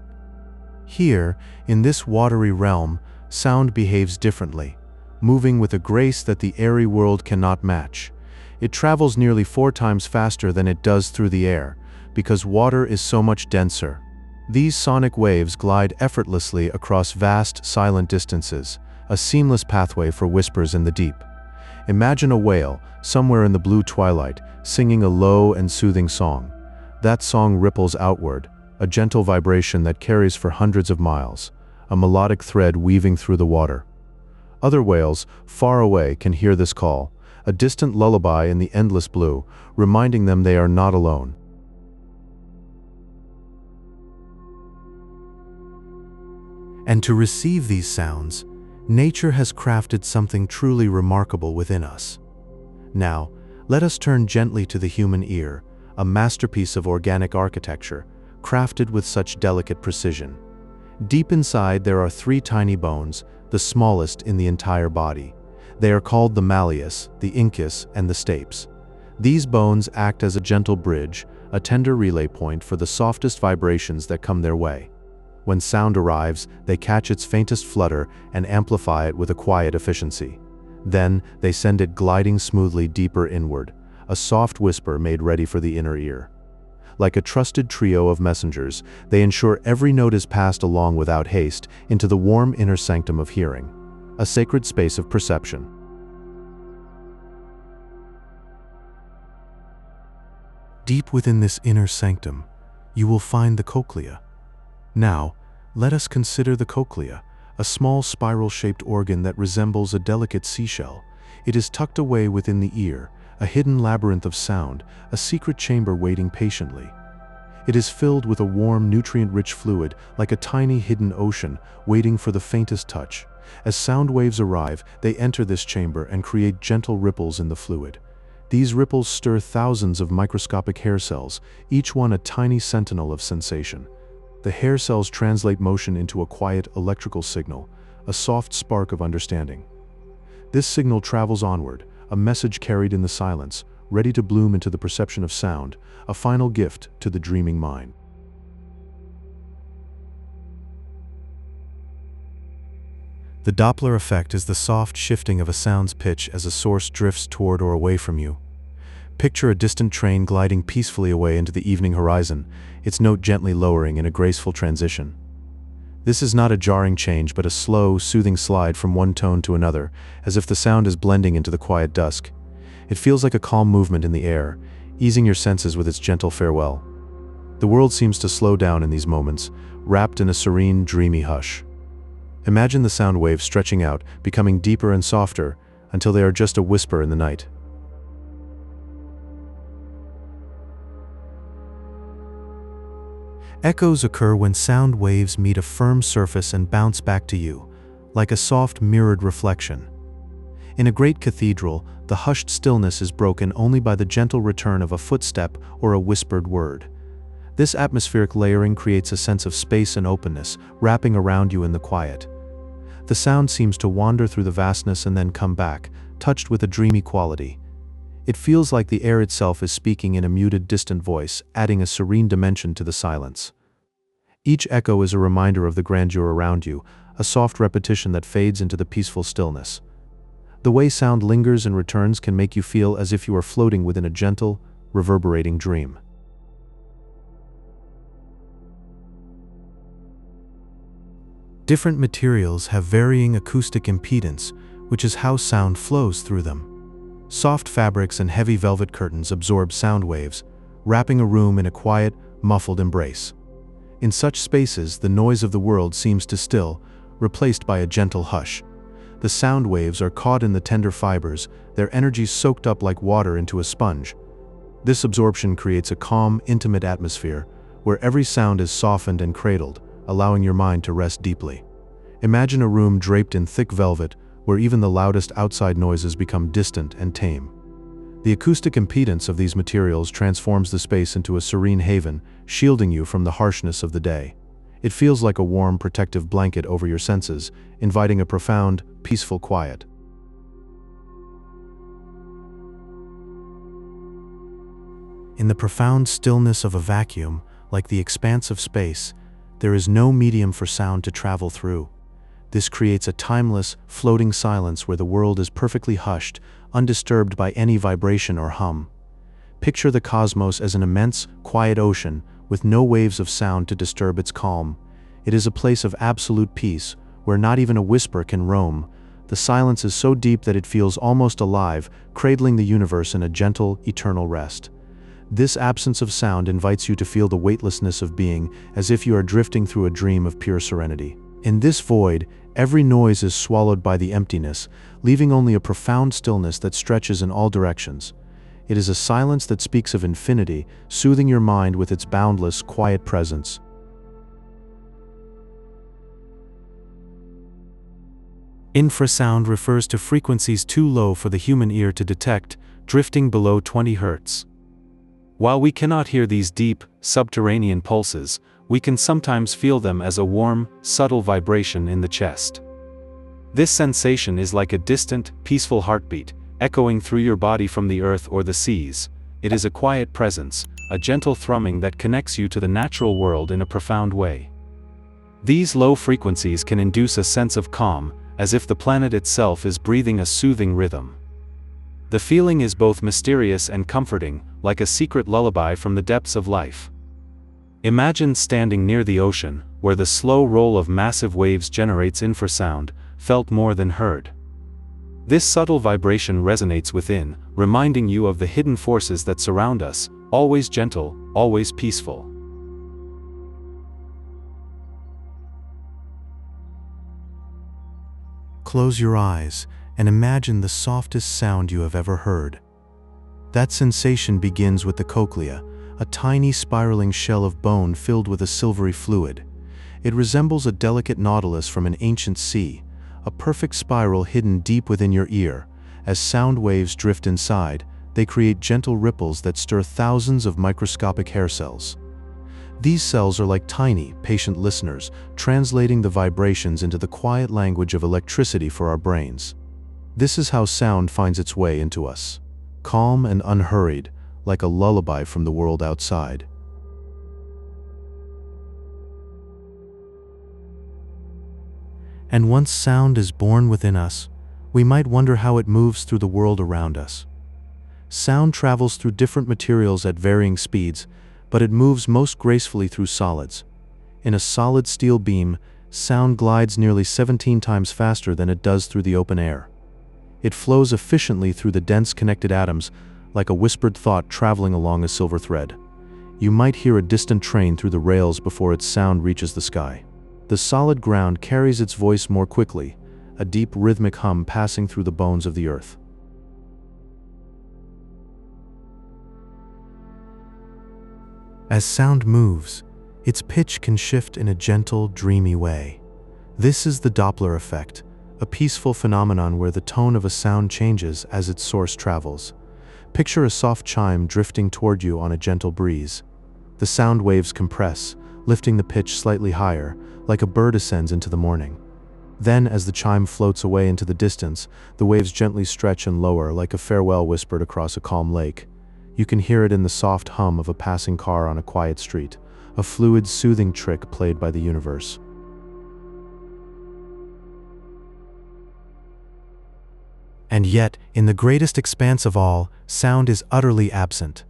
S1: Here, in this watery realm, sound behaves differently, moving with a grace that the airy world cannot match. It travels nearly 4 times faster than it does through the air, because water is so much denser. These sonic waves glide effortlessly across vast, silent distances, a seamless pathway for whispers in the deep. Imagine a whale, somewhere in the blue twilight, singing a low and soothing song. That song ripples outward, a gentle vibration that carries for hundreds of miles, a melodic thread weaving through the water. Other whales, far away, can hear this call, a distant lullaby in the endless blue, reminding them they are not alone. And to receive these sounds, nature has crafted something truly remarkable within us. Now, let us turn gently to the human ear, a masterpiece of organic architecture, crafted with such delicate precision. Deep inside there are 3 tiny bones, the smallest in the entire body. They are called the malleus, the incus, and the stapes. These bones act as a gentle bridge, a tender relay point for the softest vibrations that come their way. When sound arrives, they catch its faintest flutter and amplify it with a quiet efficiency. Then, they send it gliding smoothly deeper inward, a soft whisper made ready for the inner ear. Like a trusted trio of messengers, they ensure every note is passed along without haste into the warm inner sanctum of hearing, a sacred space of perception. Deep within this inner sanctum, you will find the cochlea. Now, let us consider the cochlea, a small spiral-shaped organ that resembles a delicate seashell. It is tucked away within the ear, a hidden labyrinth of sound, a secret chamber waiting patiently. It is filled with a warm, nutrient-rich fluid, like a tiny hidden ocean, waiting for the faintest touch. As sound waves arrive, they enter this chamber and create gentle ripples in the fluid. These ripples stir thousands of microscopic hair cells, each one a tiny sentinel of sensation. The hair cells translate motion into a quiet electrical signal, a soft spark of understanding. This signal travels onward, a message carried in the silence, ready to bloom into the perception of sound, a final gift to the dreaming mind. The Doppler effect is the soft shifting of a sound's pitch as a source drifts toward or away from you. Picture a distant train gliding peacefully away into the evening horizon, its note gently lowering in a graceful transition. This is not a jarring change, but a slow, soothing slide from one tone to another, as if the sound is blending into the quiet dusk. It feels like a calm movement in the air, easing your senses with its gentle farewell. The world seems to slow down in these moments, wrapped in a serene, dreamy hush. Imagine the sound waves stretching out, becoming deeper and softer, until they are just a whisper in the night. Echoes occur when sound waves meet a firm surface and bounce back to you, like a soft mirrored reflection. In a great cathedral, the hushed stillness is broken only by the gentle return of a footstep or a whispered word. This atmospheric layering creates a sense of space and openness, wrapping around you in the quiet. The sound seems to wander through the vastness and then come back, touched with a dreamy quality. It feels like the air itself is speaking in a muted, distant voice, adding a serene dimension to the silence. Each echo is a reminder of the grandeur around you, a soft repetition that fades into the peaceful stillness. The way sound lingers and returns can make you feel as if you are floating within a gentle, reverberating dream. Different materials have varying acoustic impedance, which is how sound flows through them. Soft fabrics and heavy velvet curtains absorb sound waves, wrapping a room in a quiet, muffled embrace. In such spaces, the noise of the world seems to still, replaced by a gentle hush. The sound waves are caught in the tender fibers, their energy soaked up like water into a sponge. This absorption creates a calm, intimate atmosphere, where every sound is softened and cradled, allowing your mind to rest deeply. Imagine a room draped in thick velvet, where even the loudest outside noises become distant and tame. The acoustic impedance of these materials transforms the space into a serene haven, shielding you from the harshness of the day. It feels like a warm, protective blanket over your senses, inviting a profound, peaceful quiet. In the profound stillness of a vacuum, like the expanse of space, there is no medium for sound to travel through. This creates a timeless, floating silence where the world is perfectly hushed, undisturbed by any vibration or hum. Picture the cosmos as an immense, quiet ocean, with no waves of sound to disturb its calm. It is a place of absolute peace, where not even a whisper can roam, The silence is so deep that it feels almost alive, cradling the universe in a gentle, eternal rest. This absence of sound invites you to feel the weightlessness of being, as if you are drifting through a dream of pure serenity. In this void, every noise is swallowed by the emptiness, leaving only a profound stillness that stretches in all directions. It is a silence that speaks of infinity, soothing your mind with its boundless, quiet presence. Infrasound refers to frequencies too low for the human ear to detect, drifting below 20 Hz. While we cannot hear these deep, subterranean pulses, we can sometimes feel them as a warm, subtle vibration in the chest. This sensation is like a distant, peaceful heartbeat, echoing through your body from the earth or the seas. It is a quiet presence, a gentle thrumming that connects you to the natural world in a profound way. These low frequencies can induce a sense of calm, as if the planet itself is breathing a soothing rhythm. The feeling is both mysterious and comforting, like a secret lullaby from the depths of life. Imagine standing near the ocean, where the slow roll of massive waves generates infrasound, felt more than heard. This subtle vibration resonates within, reminding you of the hidden forces that surround us, always gentle, always peaceful. Close your eyes and imagine the softest sound you have ever heard. That sensation begins with the cochlea, a tiny spiraling shell of bone filled with a silvery fluid. It resembles a delicate nautilus from an ancient sea, a perfect spiral hidden deep within your ear. As sound waves drift inside, they create gentle ripples that stir thousands of microscopic hair cells. These cells are like tiny, patient listeners, translating the vibrations into the quiet language of electricity for our brains. This is how sound finds its way into us, calm and unhurried, like a lullaby from the world outside. And once sound is born within us, we might wonder how it moves through the world around us. Sound travels through different materials at varying speeds, but it moves most gracefully through solids. In a solid steel beam, sound glides nearly 17 times faster than it does through the open air. It flows efficiently through the dense connected atoms, like a whispered thought traveling along a silver thread. You might hear a distant train through the rails before its sound reaches the sky. The solid ground carries its voice more quickly, a deep rhythmic hum passing through the bones of the earth. As sound moves, its pitch can shift in a gentle, dreamy way. This is the Doppler effect, a peaceful phenomenon where the tone of a sound changes as its source travels. Picture a soft chime drifting toward you on a gentle breeze. The sound waves compress, lifting the pitch slightly higher, like a bird ascends into the morning. Then, as the chime floats away into the distance, the waves gently stretch and lower, like a farewell whispered across a calm lake. You can hear it in the soft hum of a passing car on a quiet street, a fluid, soothing trick played by the universe. And yet, in the greatest expanse of all, sound is utterly absent.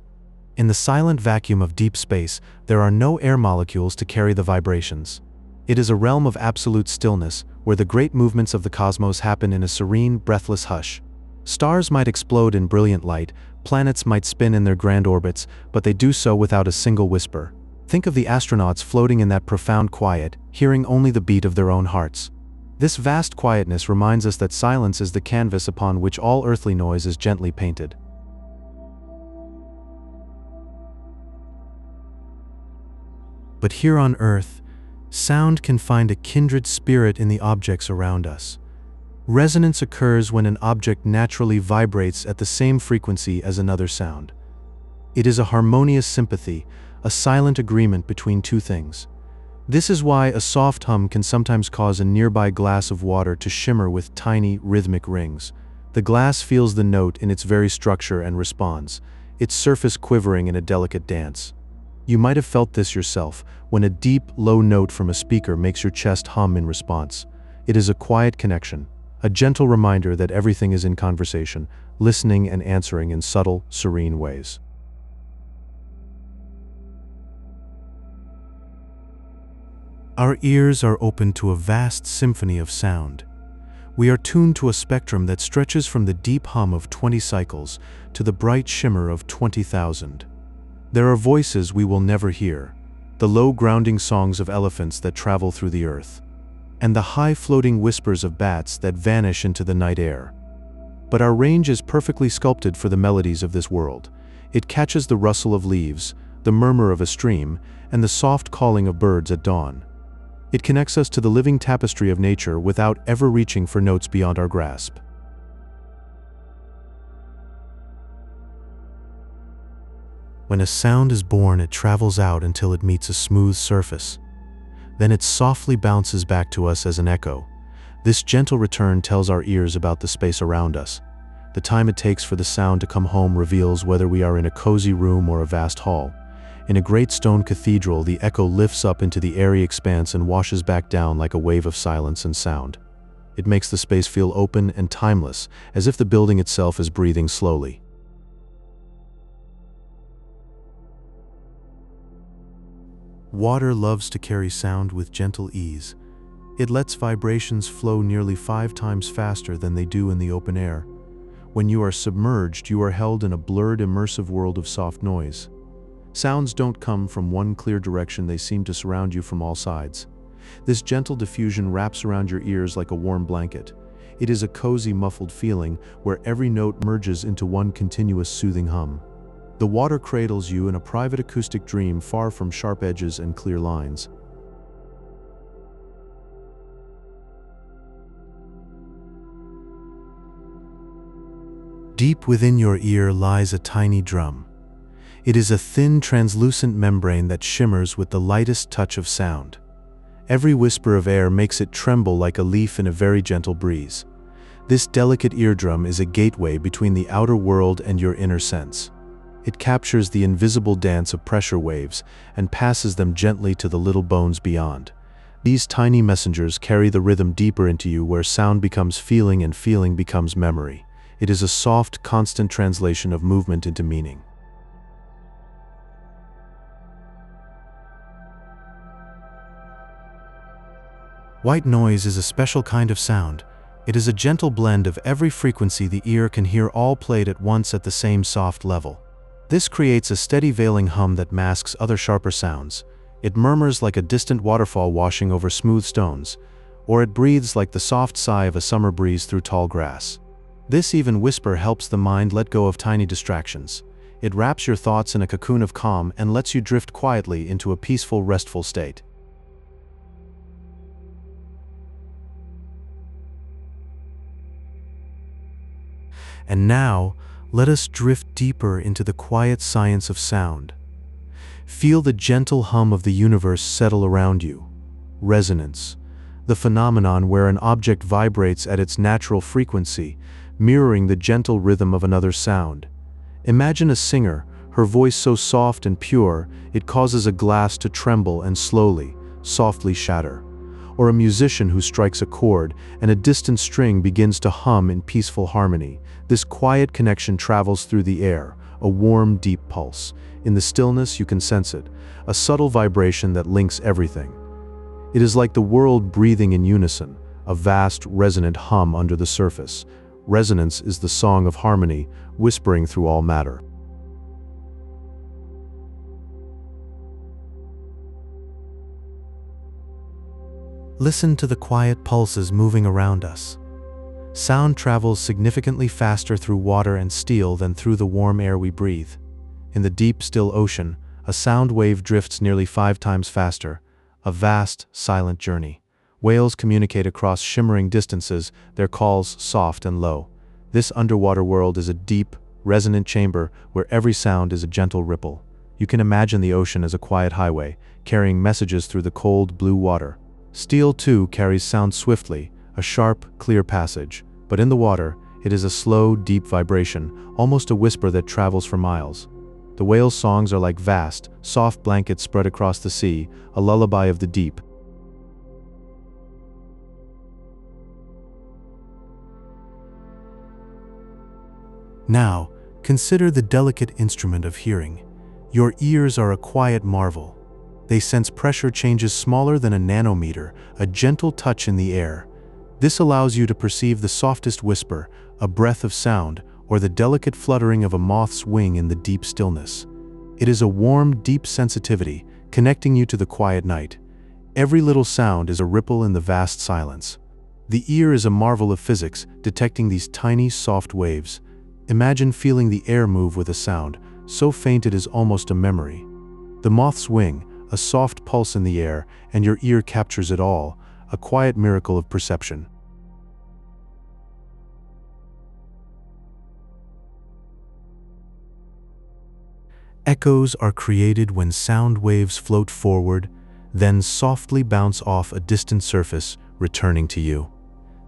S1: In the silent vacuum of deep space, there are no air molecules to carry the vibrations. It is a realm of absolute stillness, where the great movements of the cosmos happen in a serene, breathless hush. Stars might explode in brilliant light, planets might spin in their grand orbits, but they do so without a single whisper. Think of the astronauts floating in that profound quiet, hearing only the beat of their own hearts. This vast quietness reminds us that silence is the canvas upon which all earthly noise is gently painted. But here on Earth, sound can find a kindred spirit in the objects around us. Resonance occurs when an object naturally vibrates at the same frequency as another sound. It is a harmonious sympathy, a silent agreement between two things. This is why a soft hum can sometimes cause a nearby glass of water to shimmer with tiny, rhythmic rings. The glass feels the note in its very structure and responds, its surface quivering in a delicate dance. You might have felt this yourself, when a deep, low note from a speaker makes your chest hum in response. It is a quiet connection, a gentle reminder that everything is in conversation, listening and answering in subtle, serene ways. Our ears are open to a vast symphony of sound. We are tuned to a spectrum that stretches from the deep hum of 20 cycles to the bright shimmer of 20,000. There are voices we will never hear, the low grounding songs of elephants that travel through the earth, and the high floating whispers of bats that vanish into the night air. But our range is perfectly sculpted for the melodies of this world. It catches the rustle of leaves, the murmur of a stream, and the soft calling of birds at dawn. It connects us to the living tapestry of nature without ever reaching for notes beyond our grasp. When a sound is born, it travels out until it meets a smooth surface. Then it softly bounces back to us as an echo. This gentle return tells our ears about the space around us. The time it takes for the sound to come home reveals whether we are in a cozy room or a vast hall. In a great stone cathedral, the echo lifts up into the airy expanse and washes back down like a wave of silence and sound. It makes the space feel open and timeless, as if the building itself is breathing slowly. Water loves to carry sound with gentle ease. It lets vibrations flow nearly 5 times faster than they do in the open air. When you are submerged, you are held in a blurred, immersive world of soft noise. Sounds don't come from one clear direction, they seem to surround you from all sides. This gentle diffusion wraps around your ears like a warm blanket. It is a cozy, muffled feeling where every note merges into one continuous soothing hum. The water cradles you in a private acoustic dream far from sharp edges and clear lines. Deep within your ear lies a tiny drum. It is a thin, translucent membrane that shimmers with the lightest touch of sound. Every whisper of air makes it tremble like a leaf in a very gentle breeze. This delicate eardrum is a gateway between the outer world and your inner sense. It captures the invisible dance of pressure waves and passes them gently to the little bones beyond. These tiny messengers carry the rhythm deeper into you, where sound becomes feeling and feeling becomes memory. It is a soft, constant translation of movement into meaning. White noise is a special kind of sound. It is a gentle blend of every frequency the ear can hear, all played at once at the same soft level. This creates a steady veiling hum that masks other sharper sounds. It murmurs like a distant waterfall washing over smooth stones, or it breathes like the soft sigh of a summer breeze through tall grass. This even whisper helps the mind let go of tiny distractions. It wraps your thoughts in a cocoon of calm and lets you drift quietly into a peaceful, restful state. And now, let us drift deeper into the quiet science of sound. Feel the gentle hum of the universe settle around you. Resonance, the phenomenon where an object vibrates at its natural frequency, mirroring the gentle rhythm of another sound. Imagine a singer, her voice so soft and pure, it causes a glass to tremble and slowly, softly shatter. Or a musician who strikes a chord, and a distant string begins to hum in peaceful harmony. This quiet connection travels through the air, a warm, deep pulse. In the stillness, you can sense it, a subtle vibration that links everything. It is like the world breathing in unison, a vast, resonant hum under the surface. Resonance is the song of harmony, whispering through all matter. Listen to the quiet pulses moving around us. Sound travels significantly faster through water and steel than through the warm air we breathe. In the deep, still ocean, a sound wave drifts nearly 5 times faster, a vast, silent journey. Whales communicate across shimmering distances, their calls soft and low. This underwater world is a deep, resonant chamber where every sound is a gentle ripple. You can imagine the ocean as a quiet highway, carrying messages through the cold, blue water. Steel, too, carries sound swiftly, a sharp, clear passage. But in the water, it is a slow, deep vibration, almost a whisper that travels for miles. The whale's songs are like vast, soft blankets spread across the sea, a lullaby of the deep. Now, consider the delicate instrument of hearing. Your ears are a quiet marvel. They sense pressure changes smaller than a nanometer, a gentle touch in the air. This allows you to perceive the softest whisper, a breath of sound, or the delicate fluttering of a moth's wing in the deep stillness. It is a warm, deep sensitivity, connecting you to the quiet night. Every little sound is a ripple in the vast silence. The ear is a marvel of physics, detecting these tiny, soft waves. Imagine feeling the air move with a sound, so faint it is almost a memory. The moth's wing, a soft pulse in the air, and your ear captures it all, a quiet miracle of perception. Echoes are created when sound waves float forward, then softly bounce off a distant surface, returning to you.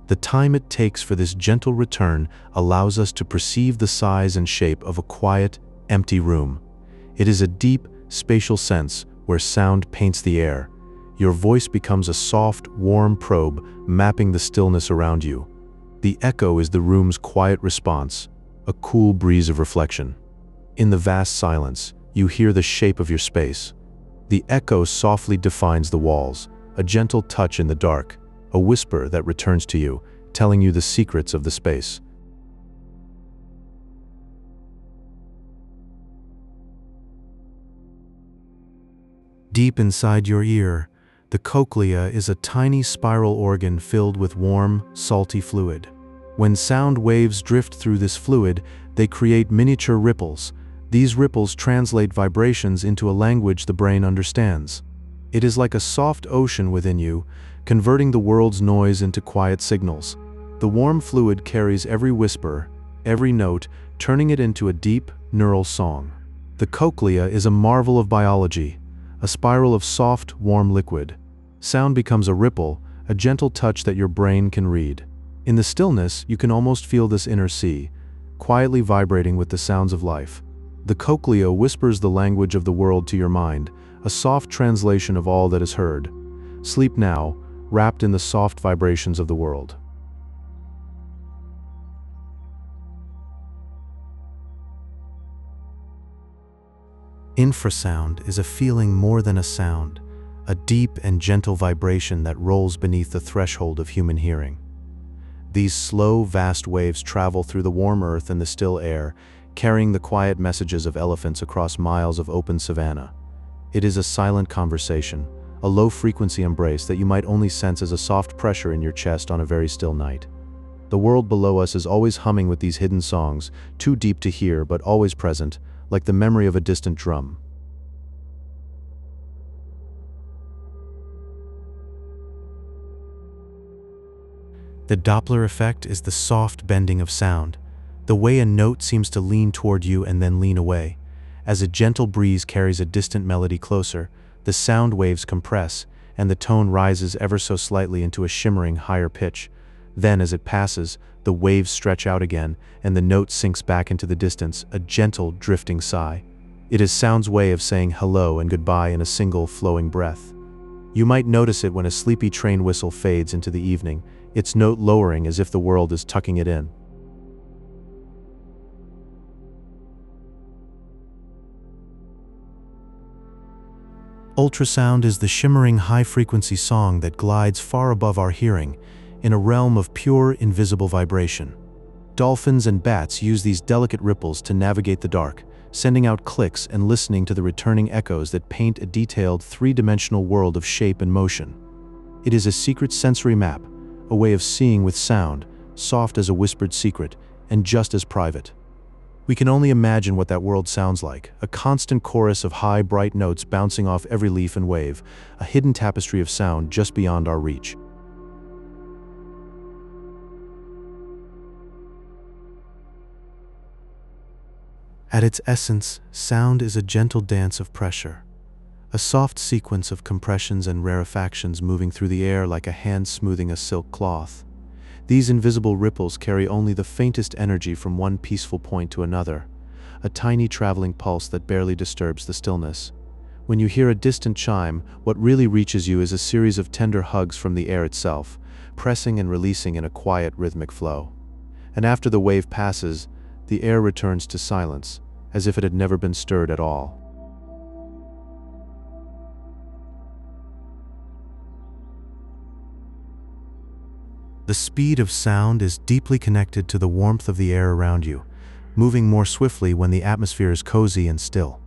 S1: The time it takes for this gentle return allows us to perceive the size and shape of a quiet, empty room. It is a deep, spatial sense where sound paints the air. Your voice becomes a soft, warm probe, mapping the stillness around you. The echo is the room's quiet response, a cool breeze of reflection. In the vast silence, you hear the shape of your space. The echo softly defines the walls, a gentle touch in the dark, a whisper that returns to you, telling you the secrets of the space. Deep inside your ear, the cochlea is a tiny spiral organ filled with warm, salty fluid. When sound waves drift through this fluid, they create miniature ripples. These ripples translate vibrations into a language the brain understands. It is like a soft ocean within you, converting the world's noise into quiet signals. The warm fluid carries every whisper, every note, turning it into a deep, neural song. The cochlea is a marvel of biology, a spiral of soft, warm liquid. Sound becomes a ripple, a gentle touch that your brain can read. In the stillness, you can almost feel this inner sea, quietly vibrating with the sounds of life. The cochlea whispers the language of the world to your mind, a soft translation of all that is heard. Sleep now, wrapped in the soft vibrations of the world. Infrasound is a feeling more than a sound, a deep and gentle vibration that rolls beneath the threshold of human hearing. These slow, vast waves travel through the warm earth and the still air, carrying the quiet messages of elephants across miles of open savanna. It is a silent conversation, a low-frequency embrace that you might only sense as a soft pressure in your chest on a very still night. The world below us is always humming with these hidden songs, too deep to hear but always present, like the memory of a distant drum. The Doppler effect is the soft bending of sound, the way a note seems to lean toward you and then lean away. As a gentle breeze carries a distant melody closer, the sound waves compress, and the tone rises ever so slightly into a shimmering higher pitch. Then, as it passes, the waves stretch out again, and the note sinks back into the distance, a gentle, drifting sigh. It is sound's way of saying hello and goodbye in a single, flowing breath. You might notice it when a sleepy train whistle fades into the evening, its note lowering as if the world is tucking it in. Ultrasound is the shimmering high-frequency song that glides far above our hearing, in a realm of pure, invisible vibration. Dolphins and bats use these delicate ripples to navigate the dark, sending out clicks and listening to the returning echoes that paint a detailed, three-dimensional world of shape and motion. It is a secret sensory map, a way of seeing with sound, soft as a whispered secret, and just as private. We can only imagine what that world sounds like, a constant chorus of high, bright notes bouncing off every leaf and wave, a hidden tapestry of sound just beyond our reach. At its essence, sound is a gentle dance of pressure, a soft sequence of compressions and rarefactions moving through the air like a hand smoothing a silk cloth. These invisible ripples carry only the faintest energy from one peaceful point to another, a tiny traveling pulse that barely disturbs the stillness. When you hear a distant chime, what really reaches you is a series of tender hugs from the air itself, pressing and releasing in a quiet, rhythmic flow. And after the wave passes, the air returns to silence, as if it had never been stirred at all. The speed of sound is deeply connected to the warmth of the air around you, moving more swiftly when the atmosphere is cozy and still.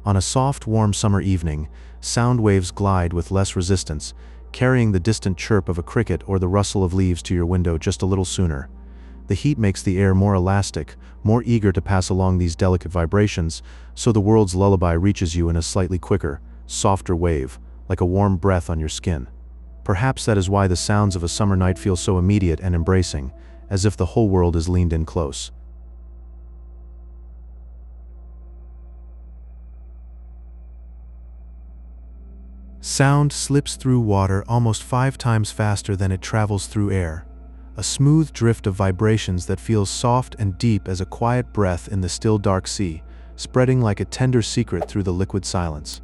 S1: On a soft, warm summer evening, sound waves glide with less resistance, carrying the distant chirp of a cricket or the rustle of leaves to your window just a little sooner. The heat makes the air more elastic, more eager to pass along these delicate vibrations, so the world's lullaby reaches you in a slightly quicker, softer wave, like a warm breath on your skin. Perhaps that is why the sounds of a summer night feel so immediate and embracing, as if the whole world is leaned in close. Sound slips through water almost 5 times faster than it travels through air, a smooth drift of vibrations that feels soft and deep as a quiet breath in the still dark sea, spreading like a tender secret through the liquid silence.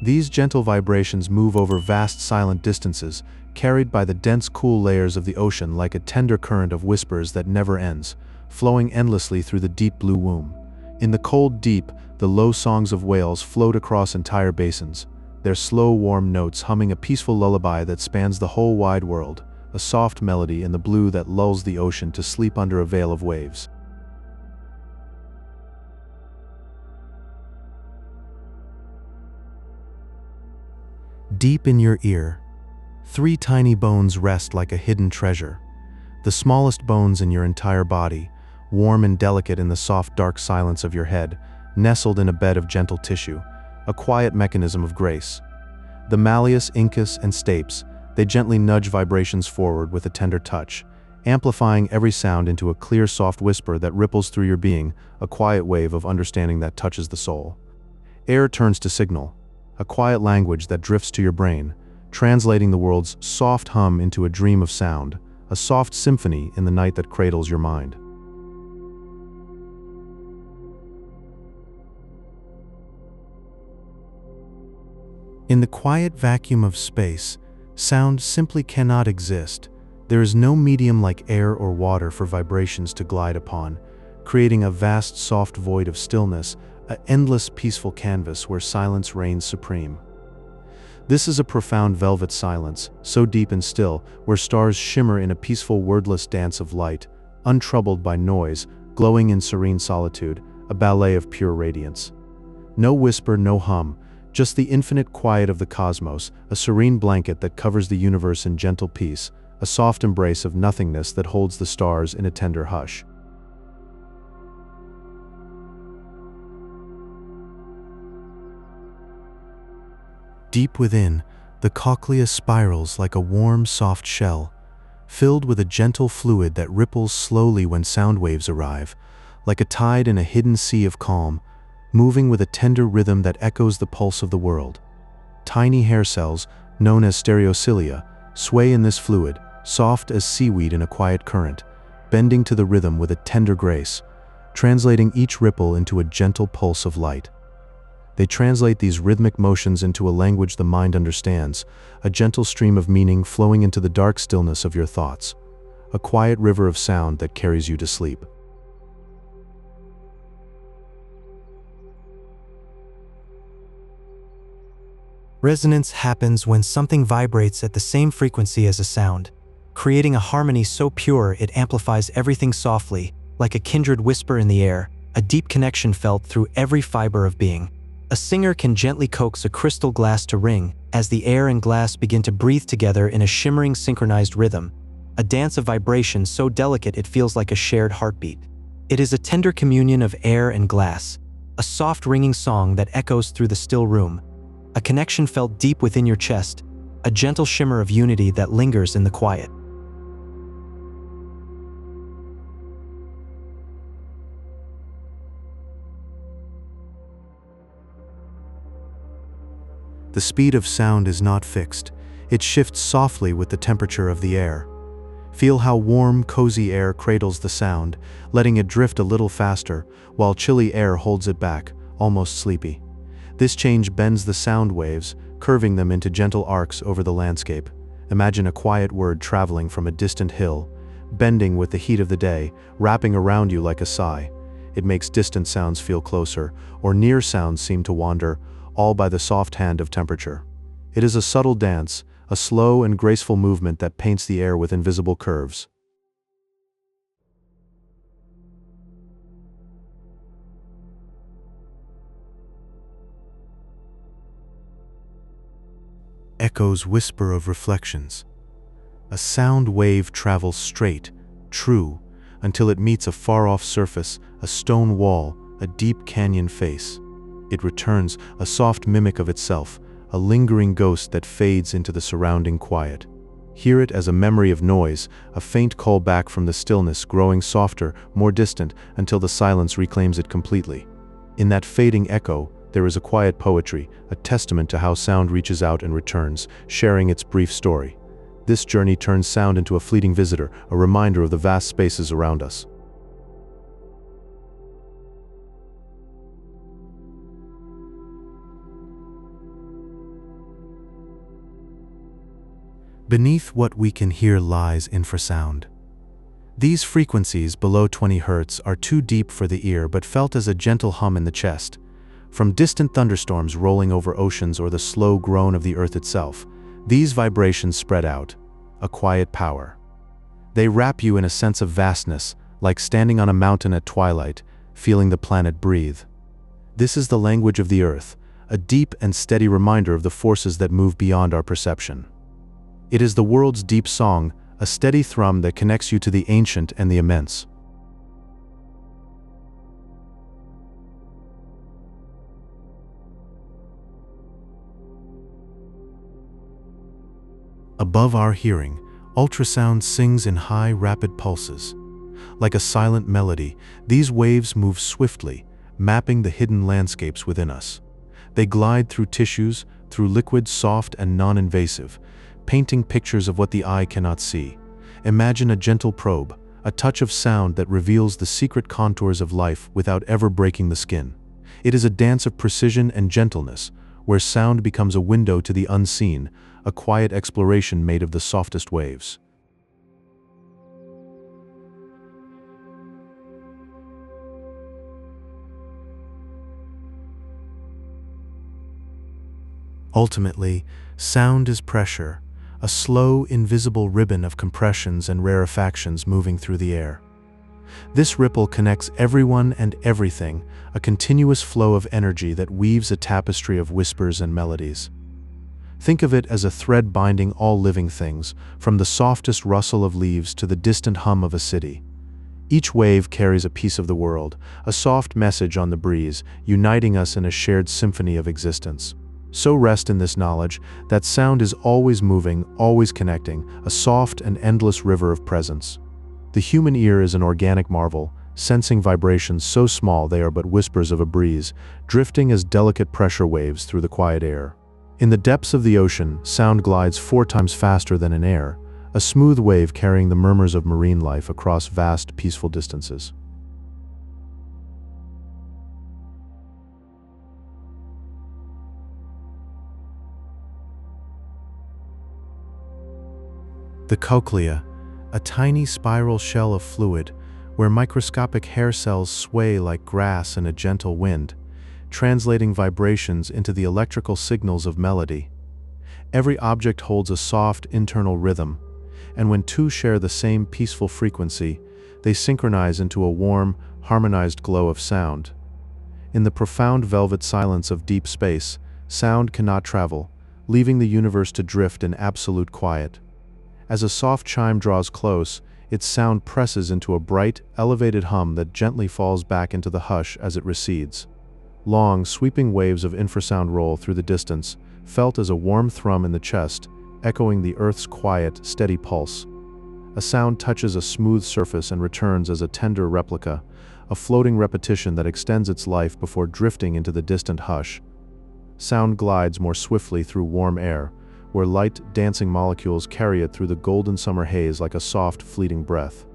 S1: These gentle vibrations move over vast silent distances, carried by the dense cool layers of the ocean like a tender current of whispers that never ends, flowing endlessly through the deep blue womb. In the cold deep, the low songs of whales float across entire basins, their slow warm notes humming a peaceful lullaby that spans the whole wide world, a soft melody in the blue that lulls the ocean to sleep under a veil of waves. Deep in your ear, 3 tiny bones rest like a hidden treasure. The smallest bones in your entire body, warm and delicate in the soft dark silence of your head, nestled in a bed of gentle tissue, a quiet mechanism of grace. The malleus, incus, and stapes, they gently nudge vibrations forward with a tender touch, amplifying every sound into a clear soft whisper that ripples through your being, a quiet wave of understanding that touches the soul. Air turns to signal, a quiet language that drifts to your brain, translating the world's soft hum into a dream of sound, a soft symphony in the night that cradles your mind. In the quiet vacuum of space, sound simply cannot exist. There is no medium like air or water for vibrations to glide upon, creating a vast soft void of stillness, an endless peaceful canvas where silence reigns supreme. This is a profound velvet silence, so deep and still, where stars shimmer in a peaceful wordless dance of light, untroubled by noise, glowing in serene solitude, a ballet of pure radiance. No whisper, no hum, just the infinite quiet of the cosmos, a serene blanket that covers the universe in gentle peace, a soft embrace of nothingness that holds the stars in a tender hush. Deep within, the cochlea spirals like a warm, soft shell, filled with a gentle fluid that ripples slowly when sound waves arrive, like a tide in a hidden sea of calm, moving with a tender rhythm that echoes the pulse of the world. Tiny hair cells, known as stereocilia, sway in this fluid, soft as seaweed in a quiet current, bending to the rhythm with a tender grace, translating each ripple into a gentle pulse of light. They translate these rhythmic motions into a language the mind understands, a gentle stream of meaning flowing into the dark stillness of your thoughts, a quiet river of sound that carries you to sleep.
S2: Resonance happens when something vibrates at the same frequency as a sound, creating a harmony so pure it amplifies everything softly, like a kindred whisper in the air, a deep connection felt through every fiber of being. A singer can gently coax a crystal glass to ring as the air and glass begin to breathe together in a shimmering synchronized rhythm, a dance of vibration so delicate it feels like a shared heartbeat. It is a tender communion of air and glass, a soft ringing song that echoes through the still room, a connection felt deep within your chest, a gentle shimmer of unity that lingers in the quiet.
S1: The speed of sound is not fixed. It shifts softly with the temperature of the air. Feel how warm, cozy air cradles the sound, letting it drift a little faster, while chilly air holds it back, almost sleepy. This change bends the sound waves, curving them into gentle arcs over the landscape. Imagine a quiet word traveling from a distant hill, bending with the heat of the day, wrapping around you like a sigh. It makes distant sounds feel closer, or near sounds seem to wander, all by the soft hand of temperature. It is a subtle dance, a slow and graceful movement that paints the air with invisible curves. echoes whisper of reflections. A sound wave travels straight, true, until it meets a far-off surface, a stone wall, a deep canyon face. It returns, a soft mimic of itself, a lingering ghost that fades into the surrounding quiet. Hear it as a memory of noise, a faint call back from the stillness, growing softer, more distant, until the silence reclaims it completely. In that fading echo, there is a quiet poetry, a testament to how sound reaches out and returns, sharing its brief story. This journey turns sound into a fleeting visitor, a reminder of the vast spaces around us. Beneath what we can hear lies infrasound. These frequencies below 20 Hz are too deep for the ear but felt as a gentle hum in the chest. From distant thunderstorms rolling over oceans or the slow groan of the earth itself, these vibrations spread out, a quiet power. They wrap you in a sense of vastness, like standing on a mountain at twilight, feeling the planet breathe. This is the language of the earth, a deep and steady reminder of the forces that move beyond our perception. It is the world's deep song, a steady thrum that connects you to the ancient and the immense. Above our hearing, ultrasound sings in high, rapid pulses. Like a silent melody, these waves move swiftly, mapping the hidden landscapes within us. They glide through tissues, through liquids soft and non-invasive, painting pictures of what the eye cannot see. Imagine a gentle probe, a touch of sound that reveals the secret contours of life without ever breaking the skin. It is a dance of precision and gentleness, where sound becomes a window to the unseen, a quiet exploration made of the softest waves. Ultimately, sound is pressure, a slow, invisible ribbon of compressions and rarefactions moving through the air. This ripple connects everyone and everything, a continuous flow of energy that weaves a tapestry of whispers and melodies. Think of it as a thread binding all living things, from the softest rustle of leaves to the distant hum of a city. Each wave carries a piece of the world, a soft message on the breeze, uniting us in a shared symphony of existence. So rest in this knowledge that sound is always moving, always connecting, a soft and endless river of presence. The human ear is an organic marvel, sensing vibrations so small they are but whispers of a breeze, drifting as delicate pressure waves through the quiet air. In the depths of the ocean, sound glides 4 times faster than in air, a smooth wave carrying the murmurs of marine life across vast, peaceful distances. The cochlea, a tiny spiral shell of fluid where microscopic hair cells sway like grass in a gentle wind, translating vibrations into the electrical signals of melody. Every object holds a soft internal rhythm, and when two share the same peaceful frequency, they synchronize into a warm, harmonized glow of sound. In the profound velvet silence of deep space, sound cannot travel, leaving the universe to drift in absolute quiet. As a soft chime draws close, its sound presses into a bright, elevated hum that gently falls back into the hush as it recedes. Long, sweeping waves of infrasound roll through the distance, felt as a warm thrum in the chest, echoing the earth's quiet, steady pulse. A sound touches a smooth surface and returns as a tender replica, a floating repetition that extends its life before drifting into the distant hush. Sound glides more swiftly through warm air, where light, dancing molecules carry it through the golden summer haze like a soft, fleeting breath.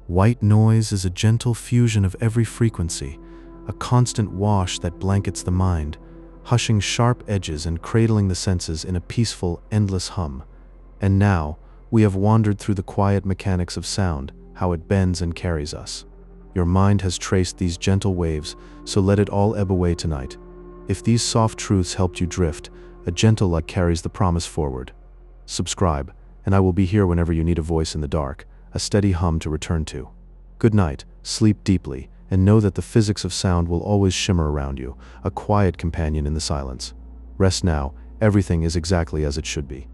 S1: White noise is a gentle fusion of every frequency, a constant wash that blankets the mind, hushing sharp edges and cradling the senses in a peaceful, endless hum. And now, we have wandered through the quiet mechanics of sound, how it bends and carries us. Your mind has traced these gentle waves, so let it all ebb away tonight. If these soft truths helped you drift, a gentle light carries the promise forward. Subscribe, and I will be here whenever you need a voice in the dark, a steady hum to return to. Good night, sleep deeply, and know that the physics of sound will always shimmer around you, a quiet companion in the silence. Rest now, everything is exactly as it should be.